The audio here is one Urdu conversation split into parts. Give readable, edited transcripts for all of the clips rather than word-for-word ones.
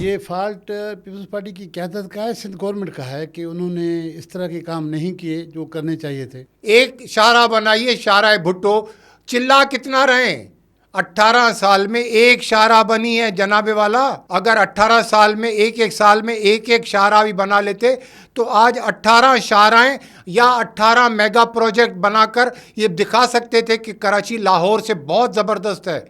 یہ فالٹ پیپلز پارٹی کی قیادت کا ہے، سندھ گورنمنٹ کا ہے کہ انہوں نے اس طرح کے کام نہیں کیے جو کرنے چاہیے تھے؟ ایک شاہراہ بنائیے، شاہراہ بھٹو، چلا کتنا رہے؟ 18 سال میں ایک شاہراہ بنی ہے جناب والا۔ اگر 18 سال میں ایک سال میں ایک شاہراہ بھی بنا لیتے تو آج 18 شاہراہیں یا 18 میگا پروجیکٹ بنا کر یہ دکھا سکتے تھے کہ کراچی لاہور سے بہت زبردست ہے۔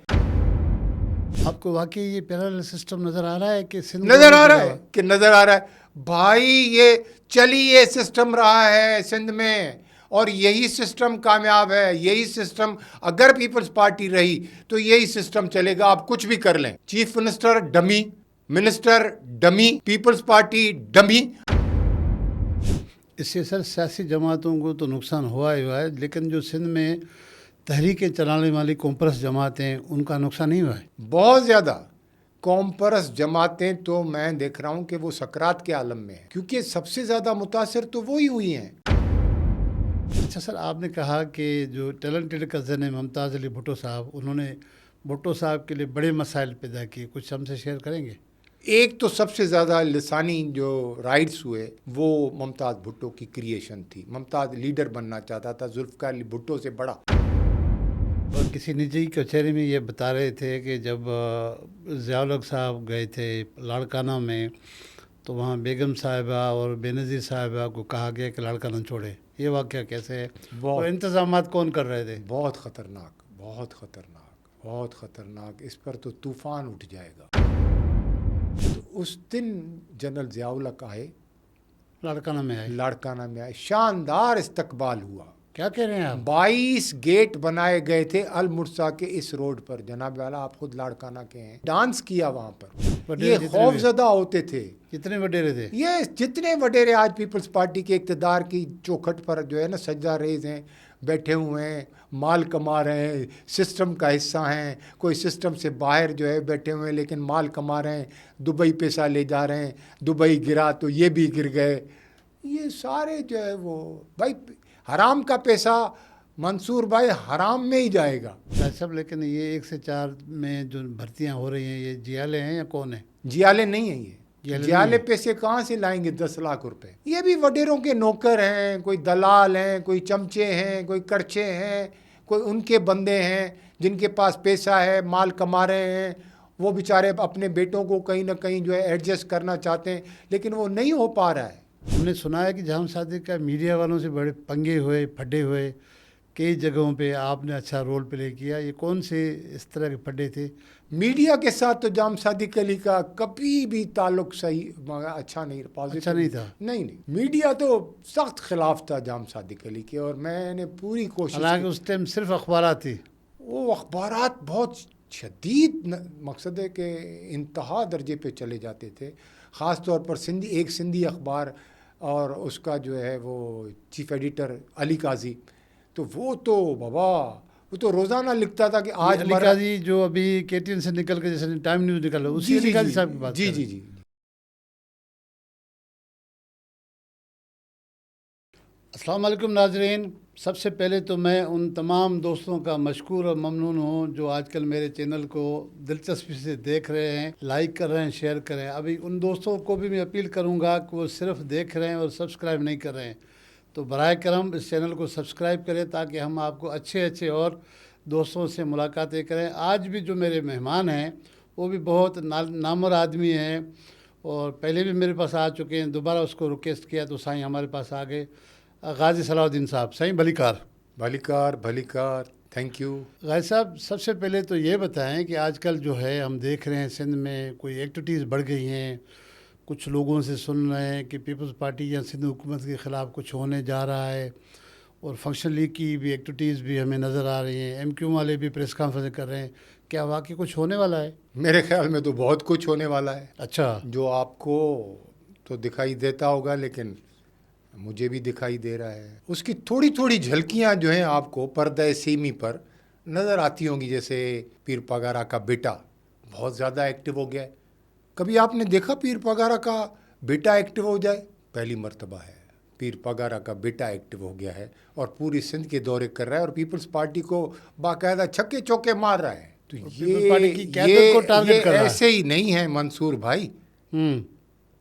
آپ کو واقعی یہ پیرالل سسٹم نظر آ رہا ہے کہ سندھ نظر آ رہا ہے کہ نظر آ رہا ہے بھائی، یہ چلی سسٹم رہا ہے سندھ میں، اور یہی سسٹم کامیاب ہے۔ یہی سسٹم اگر پیپلز پارٹی رہی تو یہی سسٹم چلے گا۔ آپ کچھ بھی کر لیں، chief minister dummy, minister dummy, Peoples Party dummy. اس سے سر سیاسی جماعتوں کو تو نقصان ہوا ہی ہوا ہے، لیکن جو سندھ میں تحریکیں چلانے والی کمپرس جماعتیں، ان کا نقصان نہیں ہوا ہے؟ بہت زیادہ۔ کمپرس جماعتیں تو میں دیکھ رہا ہوں کہ وہ سکرات کے عالم میں ہیں، کیونکہ سب سے زیادہ متاثر تو وہی ہوئی ہیں۔ اچھا سر، آپ نے کہا کہ جو ٹیلنٹڈ کزن ہے ممتاز علی بھٹو صاحب، انہوں نے بھٹو صاحب کے لیے بڑے مسائل پیدا کیے، کچھ ہم سے شیئر کریں گے؟ ایک تو سب سے زیادہ لسانی جو رائٹس ہوئے وہ ممتاز بھٹو کی کریشن تھی۔ ممتاز لیڈر بننا چاہتا تھا، ذوالفقار علی بھٹو سے بڑا۔ اور کسی نجی کچہری میں یہ بتا رہے تھے کہ جب ضیاء الحق صاحب گئے تھے لاڑکانہ میں تو وہاں بیگم صاحبہ اور بے نظیر صاحبہ کو کہا گیا کہ لاڑکانہ چھوڑے۔ یہ واقعہ کیسے ہے اور انتظامات کون کر رہے تھے؟ بہت خطرناک، بہت خطرناک، بہت خطرناک۔ اس پر تو طوفان اٹھ جائے گا۔ تو اس دن جنرل ضیاء الحق آئے، لاڑکانہ میں آئے، شاندار استقبال ہوا۔ کیا کہہ رہے ہیں آپ؟ 22 گیٹ بنائے گئے تھے المرسا کے اس روڈ پر۔ جناب والا آپ خود لاڑکانہ کے ہیں، ڈانس کیا وہاں پر۔ یہ خوف زدہ ہوتے تھے۔ کتنے وڈیرے تھے؟ یہ جتنے وڈیرے آج پیپلز پارٹی کے اقتدار کی چوکھٹ پر جو ہے نا سجدہ ریز ہیں، بیٹھے ہوئے ہیں، مال کما رہے ہیں، سسٹم کا حصہ ہیں، کوئی سسٹم سے باہر جو ہے بیٹھے ہوئے ہیں لیکن مال کما رہے ہیں، دبئی پیسہ لے جا رہے ہیں، دبئی گرا تو یہ بھی گر گئے۔ یہ سارے جو ہے وہ بھائی حرام کا پیسہ منصور بھائی حرام میں ہی جائے گا صاحب۔ لیکن یہ 1 سے 4 میں جو بھرتیاں ہو رہی ہیں، یہ جیالے ہیں یا کون ہیں؟ جیالے نہیں ہیں۔ یہ جیالے پیسے کہاں سے لائیں گے 10 لاکھ روپے؟ یہ بھی وڈیروں کے نوکر ہیں، کوئی دلال ہیں، کوئی چمچے ہیں، کوئی کرچے ہیں، کوئی ان کے بندے ہیں جن کے پاس پیسہ ہے، مال کما رہے ہیں۔ وہ بیچارے اپنے بیٹوں کو کہیں نہ کہیں جو ہے ایڈجسٹ کرنا چاہتے ہیں لیکن وہ نہیں ہو پا رہا ہے۔ ہم نے سنا ہے کہ جہاں صادق کا میڈیا والوں سے بڑے پنگے ہوئے، پھڈے ہوئے، کئی جگہوں پہ آپ نے اچھا رول پلے کیا۔ یہ کون سے اس طرح کے پھڈے تھے؟ میڈیا کے ساتھ تو جام صادق علی کا کبھی بھی تعلق صحیح اچھا نہیں، اچھا نہیں تھا؟ نہیں، میڈیا تو سخت خلاف تھا جام صادق علی کے، اور میں نے پوری کوشش کی۔ حالانکہ اس ٹائم صرف اخبارات تھی۔ وہ اخبارات بہت شدید، مقصد ہے کہ انتہا درجے پہ چلے جاتے تھے، خاص طور پر ایک سندھی اخبار اور اس کا جو ہے وہ چیف ایڈیٹر علی قاضی، تو وہ تو بابا وہ تو روزانہ لکھتا تھا کہ آج علی قاضی جو ابھی کے ٹی این سے نکل کے جیسے ٹائم نیوز نکل رہا ہے، اسی علی قاضی صاحب کی بات؟ جی۔ السلام علیکم ناظرین۔ سب سے پہلے تو میں ان تمام دوستوں کا مشکور اور ممنون ہوں جو آج کل میرے چینل کو دلچسپی سے دیکھ رہے ہیں، لائک کر رہے ہیں، شیئر کر رہے ہیں۔ ابھی ان دوستوں کو بھی میں اپیل کروں گا کہ وہ صرف دیکھ رہے ہیں اور سبسکرائب نہیں کر رہے ہیں، تو برائے کرم اس چینل کو سبسکرائب کریں تاکہ ہم آپ کو اچھے اور دوستوں سے ملاقاتیں کریں۔ آج بھی جو میرے مہمان ہیں وہ بھی بہت نامور آدمی ہیں، اور پہلے بھی میرے پاس آ چکے ہیں، دوبارہ اس کو ریکویسٹ کیا تو سائیں ہمارے پاس آ گئے۔ غازی صلاح الدین صاحب، سائیں بھلی کار، تھینک یو۔ غازی صاحب، سب سے پہلے تو یہ بتائیں کہ آج کل جو ہے ہم دیکھ رہے ہیں سندھ میں کوئی ایکٹیویٹیز بڑھ گئی ہیں، کچھ لوگوں سے سن رہے ہیں کہ پیپلز پارٹی یا سندھ حکومت کے خلاف کچھ ہونے جا رہا ہے، اور فنکشن لیگ کی بھی ایکٹیویٹیز بھی ہمیں نظر آ رہی ہیں، ایم کیو والے بھی پریس کانفرنس کر رہے ہیں۔ کیا واقعی کچھ ہونے والا ہے؟ میرے خیال میں تو بہت کچھ ہونے والا ہے۔ اچھا، جو آپ کو تو دکھائی دیتا ہوگا لیکن مجھے بھی دکھائی دے رہا ہے۔ اس کی تھوڑی جھلکیاں جو ہیں آپ کو پردہ سیمی پر نظر آتی ہوں گی، جیسے پیر پگارا کا بیٹا بہت زیادہ ایکٹیو ہو گیا ہے۔ کبھی آپ نے دیکھا پیر پگارا کا بیٹا ایکٹیو ہو جائے؟ پہلی مرتبہ ہے پیر پگارا کا بیٹا ایکٹیو ہو گیا ہے، اور پوری سندھ کے دورے کر رہا ہے، اور پیپلز پارٹی کو باقاعدہ چھکے چوکے مار رہا ہے۔ تو یہ ایسے ہی نہیں ہے منصور بھائی،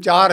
4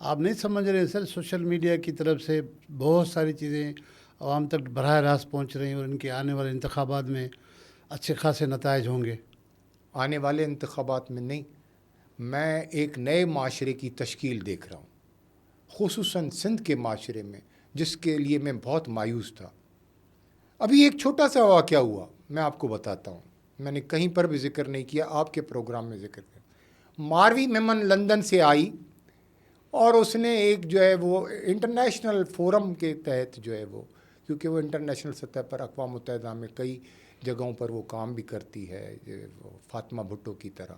آپ نہیں سمجھ رہے ہیں سر، سوشل میڈیا کی طرف سے بہت ساری چیزیں عوام تک براہ راست پہنچ رہی ہیں اور ان کے آنے والے انتخابات میں اچھے خاصے نتائج ہوں گے. آنے والے انتخابات میں نہیں، میں ایک نئے معاشرے کی تشکیل دیکھ رہا ہوں، خصوصاً سندھ کے معاشرے میں، جس کے لیے میں بہت مایوس تھا. ابھی ایک چھوٹا سا واقعہ ہوا، میں آپ کو بتاتا ہوں، میں نے کہیں پر بھی ذکر نہیں کیا، آپ کے پروگرام میں ذکر کیا. ماروی میمن لندن سے آئی اور اس نے ایک جو ہے وہ انٹرنیشنل فورم کے تحت جو ہے وہ، کیونکہ وہ انٹرنیشنل سطح پر اقوام متحدہ میں کئی جگہوں پر وہ کام بھی کرتی ہے، وہ فاطمہ بھٹو کی طرح،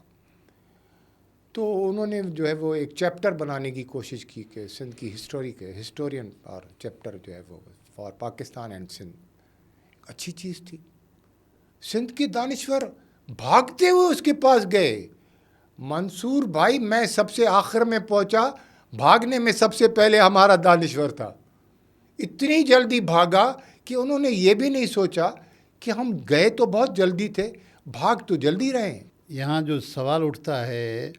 تو انہوں نے جو ہے وہ ایک چیپٹر بنانے کی کوشش کی کہ سندھ کی ہسٹوری کے ہسٹورین اور چیپٹر جو ہے وہ فار پاکستان اینڈ سندھ. اچھی چیز تھی. سندھ کے دانشور بھاگتے ہوئے اس کے پاس گئے. منصور بھائی میں سب سے آخر میں پہنچا، بھاگنے میں سب سے پہلے ہمارا دانشور تھا. اتنی جلدی بھاگا کہ انہوں نے یہ بھی نہیں سوچا کہ ہم گئے تو بہت جلدی تھے، بھاگ تو جلدی رہے ہیں. یہاں جو سوال اٹھتا ہے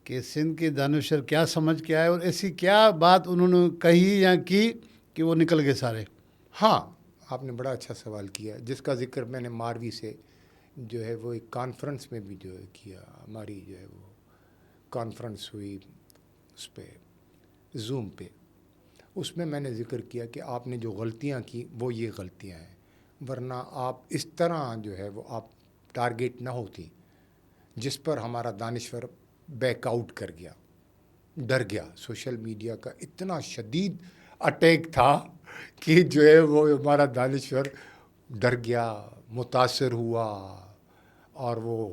کہ سندھ کے دانشور کیا سمجھ کے آئے اور ایسی کیا بات انہوں نے کہی یا کی کہ وہ نکل گئے سارے. ہاں، آپ نے بڑا اچھا سوال کیا، جس کا ذکر میں نے ماروی سے جو ہے وہ ایک کانفرنس میں بھی جو ہے کیا. ہماری جو ہے وہ کانفرنس ہوئی اس پہ زوم پہ، اس میں نے ذکر کیا کہ آپ نے جو غلطیاں کی وہ یہ غلطیاں ہیں، ورنہ آپ اس طرح جو ہے وہ آپ ٹارگیٹ نہ ہوتی، جس پر ہمارا دانشور بیک آؤٹ کر گیا، ڈر گیا. سوشل میڈیا کا اتنا شدید اٹیک تھا کہ جو ہے وہ ہمارا دانشور ڈر گیا، متاثر ہوا، اور وہ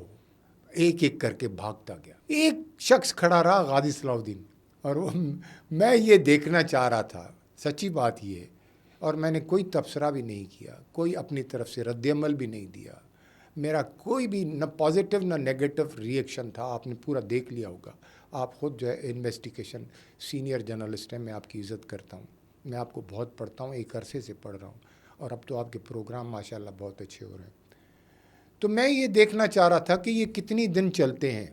ایک ایک کر کے بھاگتا گیا. ایک شخص کھڑا رہا، غازی صلاح الدین، اور میں یہ دیکھنا چاہ رہا تھا، سچی بات یہ ہے، اور میں نے کوئی تبصرہ بھی نہیں کیا، کوئی اپنی طرف سے رد عمل بھی نہیں دیا. میرا کوئی بھی نہ پازیٹیو نہ نیگیٹو ری ایکشن تھا. آپ نے پورا دیکھ لیا ہوگا، آپ خود جو ہے انویسٹیگیشن سینئر جرنلسٹ ہیں، میں آپ کی عزت کرتا ہوں، میں آپ کو بہت پڑھتا ہوں، ایک عرصے سے پڑھ رہا ہوں، اور اب تو آپ کے پروگرام ماشاءاللہ بہت اچھے ہو رہے ہیں. تو میں یہ دیکھنا چاہ رہا تھا کہ یہ کتنی دن چلتے ہیں.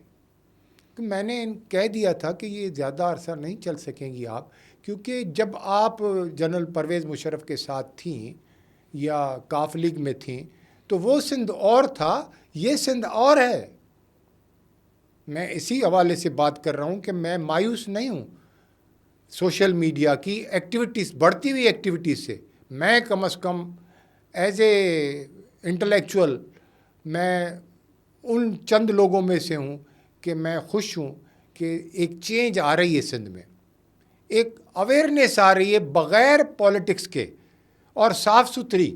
کہ میں نے کہہ دیا تھا کہ یہ زیادہ عرصہ نہیں چل سکیں گی آپ، کیونکہ جب آپ جنرل پرویز مشرف کے ساتھ تھیں یا کاف لیگ میں تھیں تو وہ سندھ اور تھا، یہ سندھ اور ہے. میں اسی حوالے سے بات کر رہا ہوں کہ میں مایوس نہیں ہوں سوشل میڈیا کی ایکٹیویٹیز، بڑھتی ہوئی ایکٹیویٹیز سے. میں کم از کم ایز اے انٹلیکچوئل میں ان چند لوگوں میں سے ہوں کہ میں خوش ہوں کہ ایک چینج آ رہی ہے سندھ میں، ایک اویئرنیس آ رہی ہے بغیر پولیٹکس کے اور صاف ستھری.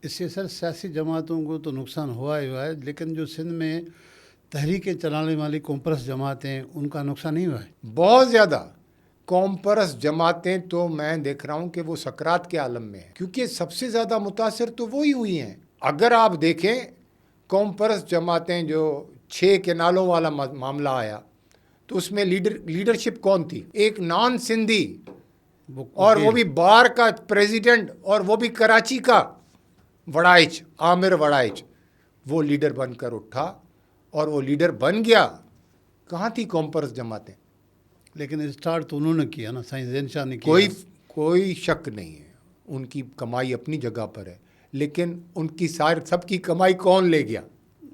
اس سے سر سیاسی جماعتوں کو تو نقصان ہوا ہی ہوا ہے، لیکن جو سندھ میں تحریکیں چلانے والی کمپرس جماعتیں، ان کا نقصان نہیں ہوا ہے. بہت زیادہ کامپرس جماعتیں تو میں دیکھ رہا ہوں کہ وہ سکرات کے عالم میں ہیں، کیونکہ سب سے زیادہ متاثر تو وہی ہوئی ہیں. اگر آپ دیکھیں کامپرس جماعتیں، جو 6 کنالوں والا معاملہ آیا تو اس میں لیڈرشپ کون تھی؟ ایک نان سندھی، اور وہ بھی بار کا پریزیڈنٹ، اور وہ بھی کراچی کا، وڑائچ، عامر وڑائچ، وہ لیڈر بن کر اٹھا اور وہ لیڈر بن گیا. کہاں تھی کامپرس جماعتیں؟ لیکن اسٹارٹ تو انہوں نے کیا نا، سائنس زین شاہ نے کیا. کوئی شک نہیں ہے، ان کی کمائی اپنی جگہ پر ہے، لیکن ان کی سب کی کمائی کون لے گیا؟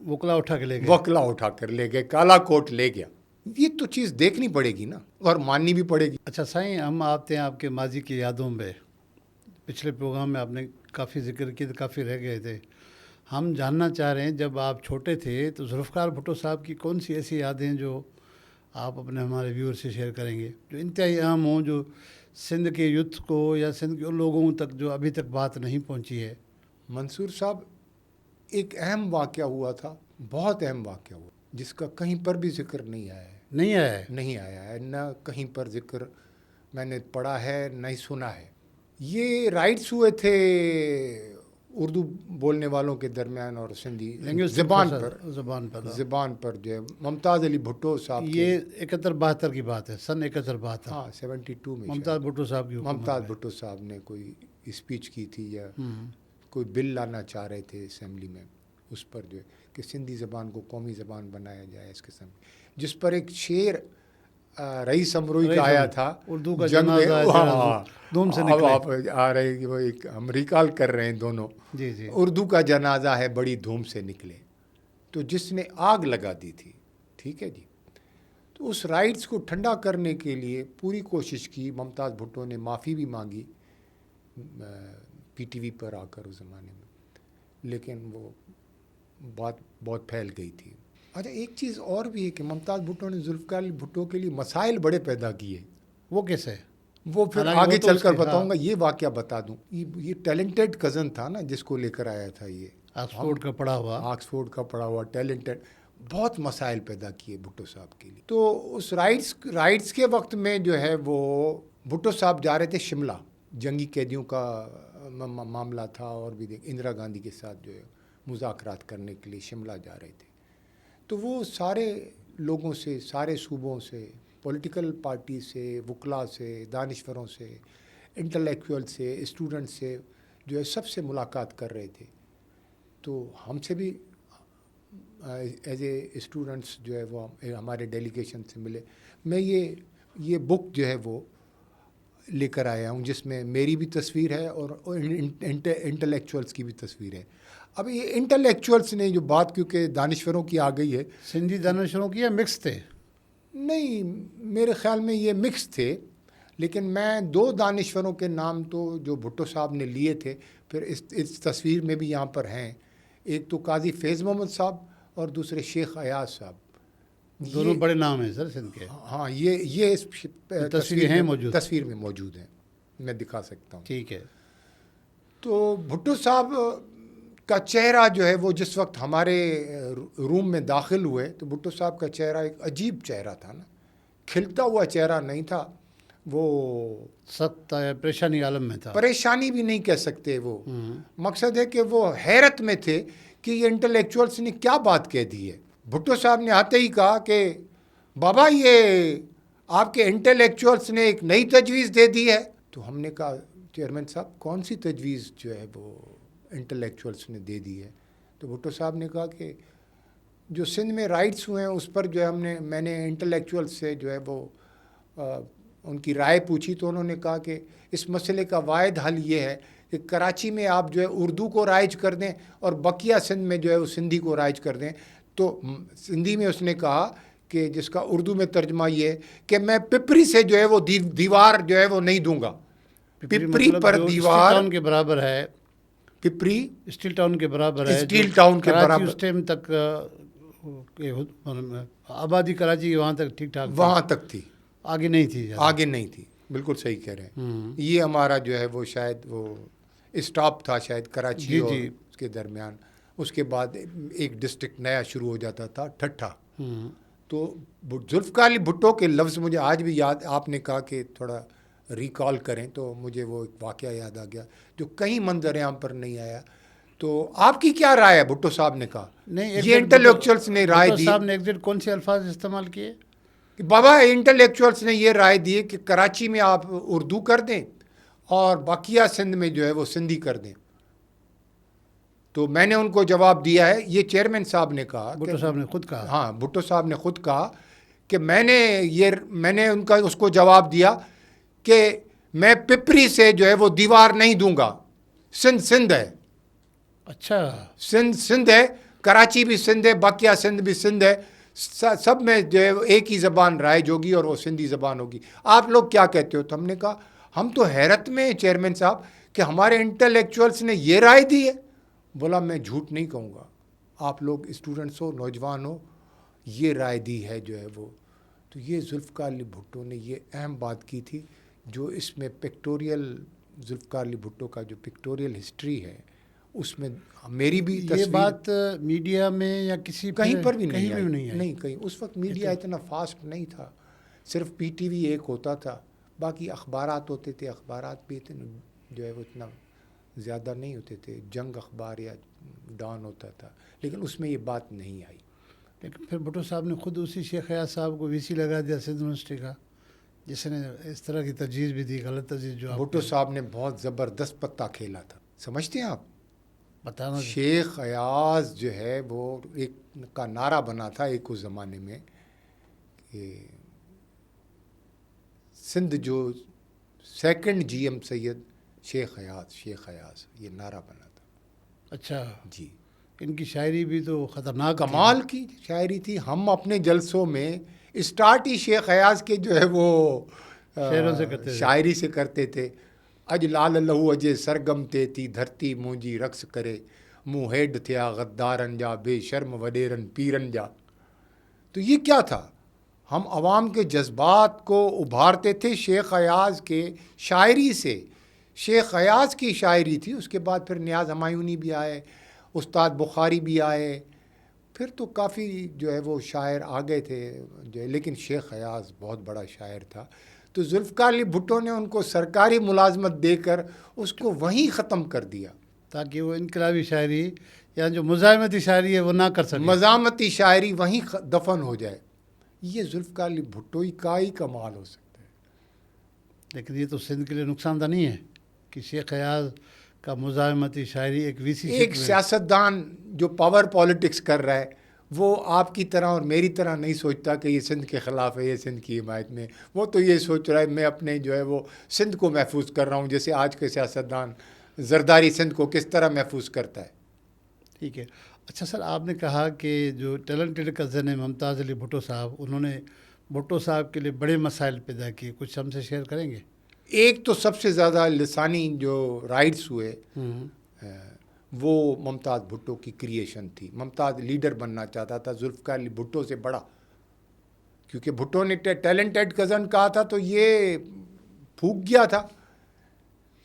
وکلا اٹھا کے لے گئے. وکلا اٹھا کر لے گئے، کالا کوٹ لے گیا. یہ تو چیز دیکھنی پڑے گی نا، اور ماننی بھی پڑے گی. اچھا سائیں، ہم آتے ہیں آپ کے ماضی کی یادوں میں. پچھلے پروگرام میں آپ نے کافی ذکر کیا، کافی رہ گئے تھے. ہم جاننا چاہ رہے ہیں جب آپ چھوٹے تھے تو ذوالفقار بھٹو صاحب کی کون سی ایسی یادیں جو آپ اپنے ہمارے ویور سے شیئر کریں گے، جو انتہائی اہم ہوں، جو سندھ کے یوتھ کو یا سندھ کے ان لوگوں تک جو ابھی تک بات نہیں پہنچی ہے؟ منصور صاحب، ایک اہم واقعہ ہوا تھا، بہت اہم واقعہ ہوا، جس کا کہیں پر بھی ذکر نہیں آیا ہے. نہیں آیا ہے، نہ کہیں پر ذکر میں نے پڑھا ہے، نہ ہی سنا ہے. یہ رائٹس ہوئے تھے اردو بولنے والوں کے درمیان اور سندھی زبان پر جو ہے ممتاز علی بھٹو صاحب یہ 71-72 کی بات ہے، سن 71-72. ہاں 72 میں ممتاز بھٹو صاحب کی ممتاز بھٹو صاحب نے کوئی اسپیچ کی تھی، یا کوئی بل لانا چاہ رہے تھے اسمبلی میں، اس پر جو ہے کہ سندھی زبان کو قومی زبان بنایا جائے، اس قسم، جس پر ایک شعر رئیس امروئی رئیس کا آیا امروئی، تھا اردو کا جنگ میں، جنازہ ہے، ہاں، دوم سے اب نکلے۔ آپ آ رہے ہیں کہ وہ ایک ہم ریکال کر رہے ہیں دونوں، جی جی اردو کا جنازہ ہے بڑی دھوم سے نکلے، تو جس نے آگ لگا دی تھی، ٹھیک ہے جی، تو اس رائٹس کو ٹھنڈا کرنے کے لیے پوری کوشش کی، ممتاز بھٹو نے معافی بھی مانگی پی ٹی وی پر آ کر اس زمانے میں، لیکن وہ بات بہت پھیل گئی تھی۔ اچھا ایک چیز اور بھی ہے کہ ممتاز بھٹو نے ذوالفقار علی بھٹو کے لیے مسائل بڑے پیدا کیے، وہ کیسے؟ وہ پھر حالانکہ وہ آگے تو چل اس کر کے، بتاؤں ہاں، گا۔ یہ واقعہ بتا دوں، یہ ٹیلنٹڈ کزن تھا نا جس کو لے کر آیا تھا یہ، آکسفورڈ کا پڑھا ہوا۔ آکسفورڈ کا پڑھا ہوا، ٹیلنٹڈ، بہت مسائل پیدا کیے بھٹو صاحب کے لیے۔ تو اس رائٹس کے وقت میں جو ہے وہ بھٹو صاحب جا رہے تھے شملہ، جنگی قیدیوں کا معاملہ تھا، اور بھی اندرا گاندھی کے ساتھ جو ہے مذاکرات کرنے کے لیے شملہ جا رہے تھے، تو وہ سارے لوگوں سے، سارے صوبوں سے، پولیٹیکل پارٹی سے، وکلا سے، دانشوروں سے، انٹلیکچوئل سے، اسٹوڈنٹ سے جو ہے سب سے ملاقات کر رہے تھے۔ تو ہم سے بھی ایز اے اسٹوڈنٹس جو ہے وہ ہمارے ڈیلیگیشن سے ملے۔ میں یہ بک جو ہے وہ لے کر آیا ہوں جس میں میری بھی تصویر ہے اور انٹلیکچوئلس کی بھی تصویر ہے۔ اب یہ انٹلیکچوئلس نے جو بات، کیونکہ دانشوروں کی آ گئی ہے، سندھی دانشوروں کی یا مکس تھے؟ نہیں میرے خیال میں یہ مکس تھے، لیکن میں دو دانشوروں کے نام تو جو بھٹو صاحب نے لیے تھے پھر اس تصویر میں بھی یہاں پر ہیں، ایک تو قاضی فیض محمد صاحب اور دوسرے شیخ ایاز صاحب، دونوں یہ، بڑے نام ہیں سر سندھ کے۔ ہاں یہ اس تصویریں ہیں موجود؟ تصویر میں موجود ہیں، میں دکھا سکتا ہوں۔ ٹھیک ہے۔ تو بھٹو صاحب کا چہرہ جو ہے وہ جس وقت ہمارے روم میں داخل ہوئے تو بھٹو صاحب کا چہرہ ایک عجیب چہرہ تھا نا، کھلتا ہوا چہرہ نہیں تھا، وہ سخت پریشانی عالم میں تھا۔ پریشانی بھی نہیں کہہ سکتے، وہ ہوں۔ مقصد ہے کہ وہ حیرت میں تھے کہ یہ انٹلیکچوئلس نے کیا بات کہہ دی ہے۔ بھٹو صاحب نے آتے ہی کہا کہ بابا یہ آپ کے انٹلیکچوئلس نے ایک نئی تجویز دے دی ہے۔ تو ہم نے کہا چیئرمین صاحب کون سی تجویز جو ہے وہ انٹلیکچوئلس نے دے دی ہے؟ تو بھٹو صاحب نے کہا کہ جو سندھ میں رائٹس ہوئے ہیں اس پر جو ہے میں نے انٹلیکچوئلس سے جو ہے وہ ان کی رائے پوچھی، تو انہوں نے کہا کہ اس مسئلے کا واحد حل یہ ہے کہ کراچی میں آپ جو ہے اردو کو رائج کر دیں اور بقیہ سندھ میں جو ہے وہ سندھی کو رائج کر دیں۔ تو سندھی میں اس نے کہا کہ جس کا اردو میں ترجمہ یہ ہے کہ میں پپری سے جو ہے وہ دیوار جو ہے وہ نہیں دوں گا، پپری مطلب پر جو دیوار، اسٹیل ٹاؤن کے برابر ہے، پپری اسٹیل ٹاؤن کے برابر ہے، اسٹیل جو ٹاؤن کے کراچی برابر، اس ٹائم تک آبادی کراچی کی وہاں تک ٹھیک ٹھاک تھی، وہاں تک تھی، آگے نہیں تھی زیادہ۔ آگے نہیں تھی، بالکل صحیح کہہ رہے ہیں۔ یہ ہمارا جو ہے وہ شاید وہ اسٹاپ تھا شاید کراچی جی اور جی۔ اس کے درمیان، اس کے بعد ایک ڈسٹرکٹ نیا شروع ہو جاتا تھا ٹھٹھا۔ تو ذوالفقار علی بھٹو کے لفظ مجھے آج بھی یاد، آپ نے کہا کہ تھوڑا ریکال کریں تو مجھے وہ ایک واقعہ یاد آ گیا جو کہیں منظر عام پر نہیں آیا۔ تو آپ کی کیا رائے ہے؟ بھٹو صاحب نے کہا، نہیں، یہ انٹلیکچوئلس نے رائے دی صاحب نے ایگزیکٹ کون سے الفاظ استعمال کیے؟ کہ بابا انٹلیکچوئلس نے یہ رائے دی کہ کراچی میں آپ اردو کر دیں اور بقیہ سندھ میں جو ہے وہ سندھی کر دیں۔ تو میں نے ان کو جواب دیا ہے، یہ چیئرمین صاحب نے کہا، بھٹو صاحب نے خود کہا۔ ہاں بھٹو صاحب نے خود کہا کہ میں نے ان کا اس کو جواب دیا کہ میں پپری سے جو ہے وہ دیوار نہیں دوں گا، سندھ ہے، اچھا، سندھ ہے، کراچی بھی سندھ ہے، باقیہ سندھ بھی سندھ ہے، سب میں جو ہے ایک ہی زبان رائج ہوگی اور وہ سندھی زبان ہوگی۔ آپ لوگ کیا کہتے ہو؟ تو ہم نے کہا ہم تو حیرت میں ہیں چیئرمین صاحب کہ ہمارے انٹلیکچوئلس نے یہ رائے دی ہے۔ بولا میں جھوٹ نہیں کہوں گا، آپ لوگ اسٹوڈنٹس ہو، نوجوان ہو، یہ رائے دی ہے جو ہے وہ۔ تو یہ ذوالفقار علی بھٹو نے یہ اہم بات کی تھی، جو اس میں پکٹوریل، ذوالفقار علی بھٹو کا جو پکٹوریل ہسٹری ہے اس میں میری بھی یہ تصویر بات میڈیا میں یا کسی کہیں پر بھی نہیں آئی؟ نہیں کہیں، اس وقت میڈیا اتنا فاسٹ نہیں تھا، صرف پی ٹی وی ایک ہوتا تھا، باقی اخبارات ہوتے تھے، اخبارات بھی اتنے جو ہے وہ اتنا زیادہ نہیں ہوتے تھے، جنگ اخبار یا ڈان ہوتا تھا، لیکن اس میں یہ بات نہیں آئی۔ لیکن پھر بھٹو صاحب نے خود اسی شیخ ایاز صاحب کو وی سی لگا دیا سندھ یونیورسٹی کا، جس نے اس طرح کی تجویز بھی دی، غلط تجویز جو بھٹو صاحب نے بہت زبردست پتہ کھیلا تھا، سمجھتے ہیں آپ؟ بتانا۔ شیخ ایاز جو ہے وہ ایک کا نعرہ بنا تھا ایک اس زمانے میں کہ سندھ جو سیکنڈ جی ایم سید شیخ ایاز یہ نعرہ بنا تھا. اچھا، جی ان کی شاعری بھی تو خطرناک تھی. کمال کی شاعری تھی. ہم اپنے جلسوں میں اسٹارٹ ہی شیخ ایاز کے جو ہے وہ شعروں سے کرتے تھے. شاعری سے کرتے تھے. اج لال لہو اجے سرگم تے تھی دھرتی مونجی رقص کرے منہ ہیڈ تھیا غدارن جا بے شرم وڈیرن پیرن جا. تو یہ کیا تھا؟ ہم عوام کے جذبات کو ابھارتے تھے شیخ ایاز کے شاعری سے. شیخ ایاز کی شاعری تھی. اس کے بعد پھر نیاز ہمایونی بھی آئے, استاد بخاری بھی آئے, پھر تو کافی جو ہے وہ شاعر آ گئے تھے جو ہے, لیکن شیخ ایاز بہت بڑا شاعر تھا. تو ذوالفقار علی بھٹو نے ان کو سرکاری ملازمت دے کر اس کو وہیں ختم کر دیا تاکہ وہ انقلابی شاعری یا جو مزاحمتی شاعری ہے وہ نہ کر سکے. مزاحمتی شاعری وہیں دفن ہو جائے. یہ ذوالفقار علی بھٹو کا ہی کمال ہو سکتا ہے. لیکن یہ تو سندھ کے لیے نقصان دہ نہیں ہے کہ شیخ ایاز کا مزاحمتی شاعری ایک ویسی ایک سیاستدان جو پاور پالیٹکس کر رہا ہے وہ آپ کی طرح اور میری طرح نہیں سوچتا کہ یہ سندھ کے خلاف ہے, یہ سندھ کی حمایت میں. وہ تو یہ سوچ رہا ہے میں اپنے جو ہے وہ سندھ کو محفوظ کر رہا ہوں, جیسے آج کے سیاستدان زرداری سندھ کو کس طرح محفوظ کرتا ہے. ٹھیک ہے. اچھا سر, آپ نے کہا کہ جو ٹیلنٹڈ کزن ہیں ممتاز علی بھٹو صاحب, انہوں نے بھٹو صاحب کے لیے بڑے مسائل پیدا کیے, کچھ ہم سے شیئر کریں گے؟ ایک تو سب سے زیادہ لسانی جو رائٹس ہوئے وہ ممتاز بھٹو کی کریشن تھی. ممتاز لیڈر بننا چاہتا تھا ذوالفقار علی بھٹو سے بڑا, کیونکہ بھٹو نے ٹیلنٹڈ کزن کہا تھا تو یہ پھونک گیا تھا.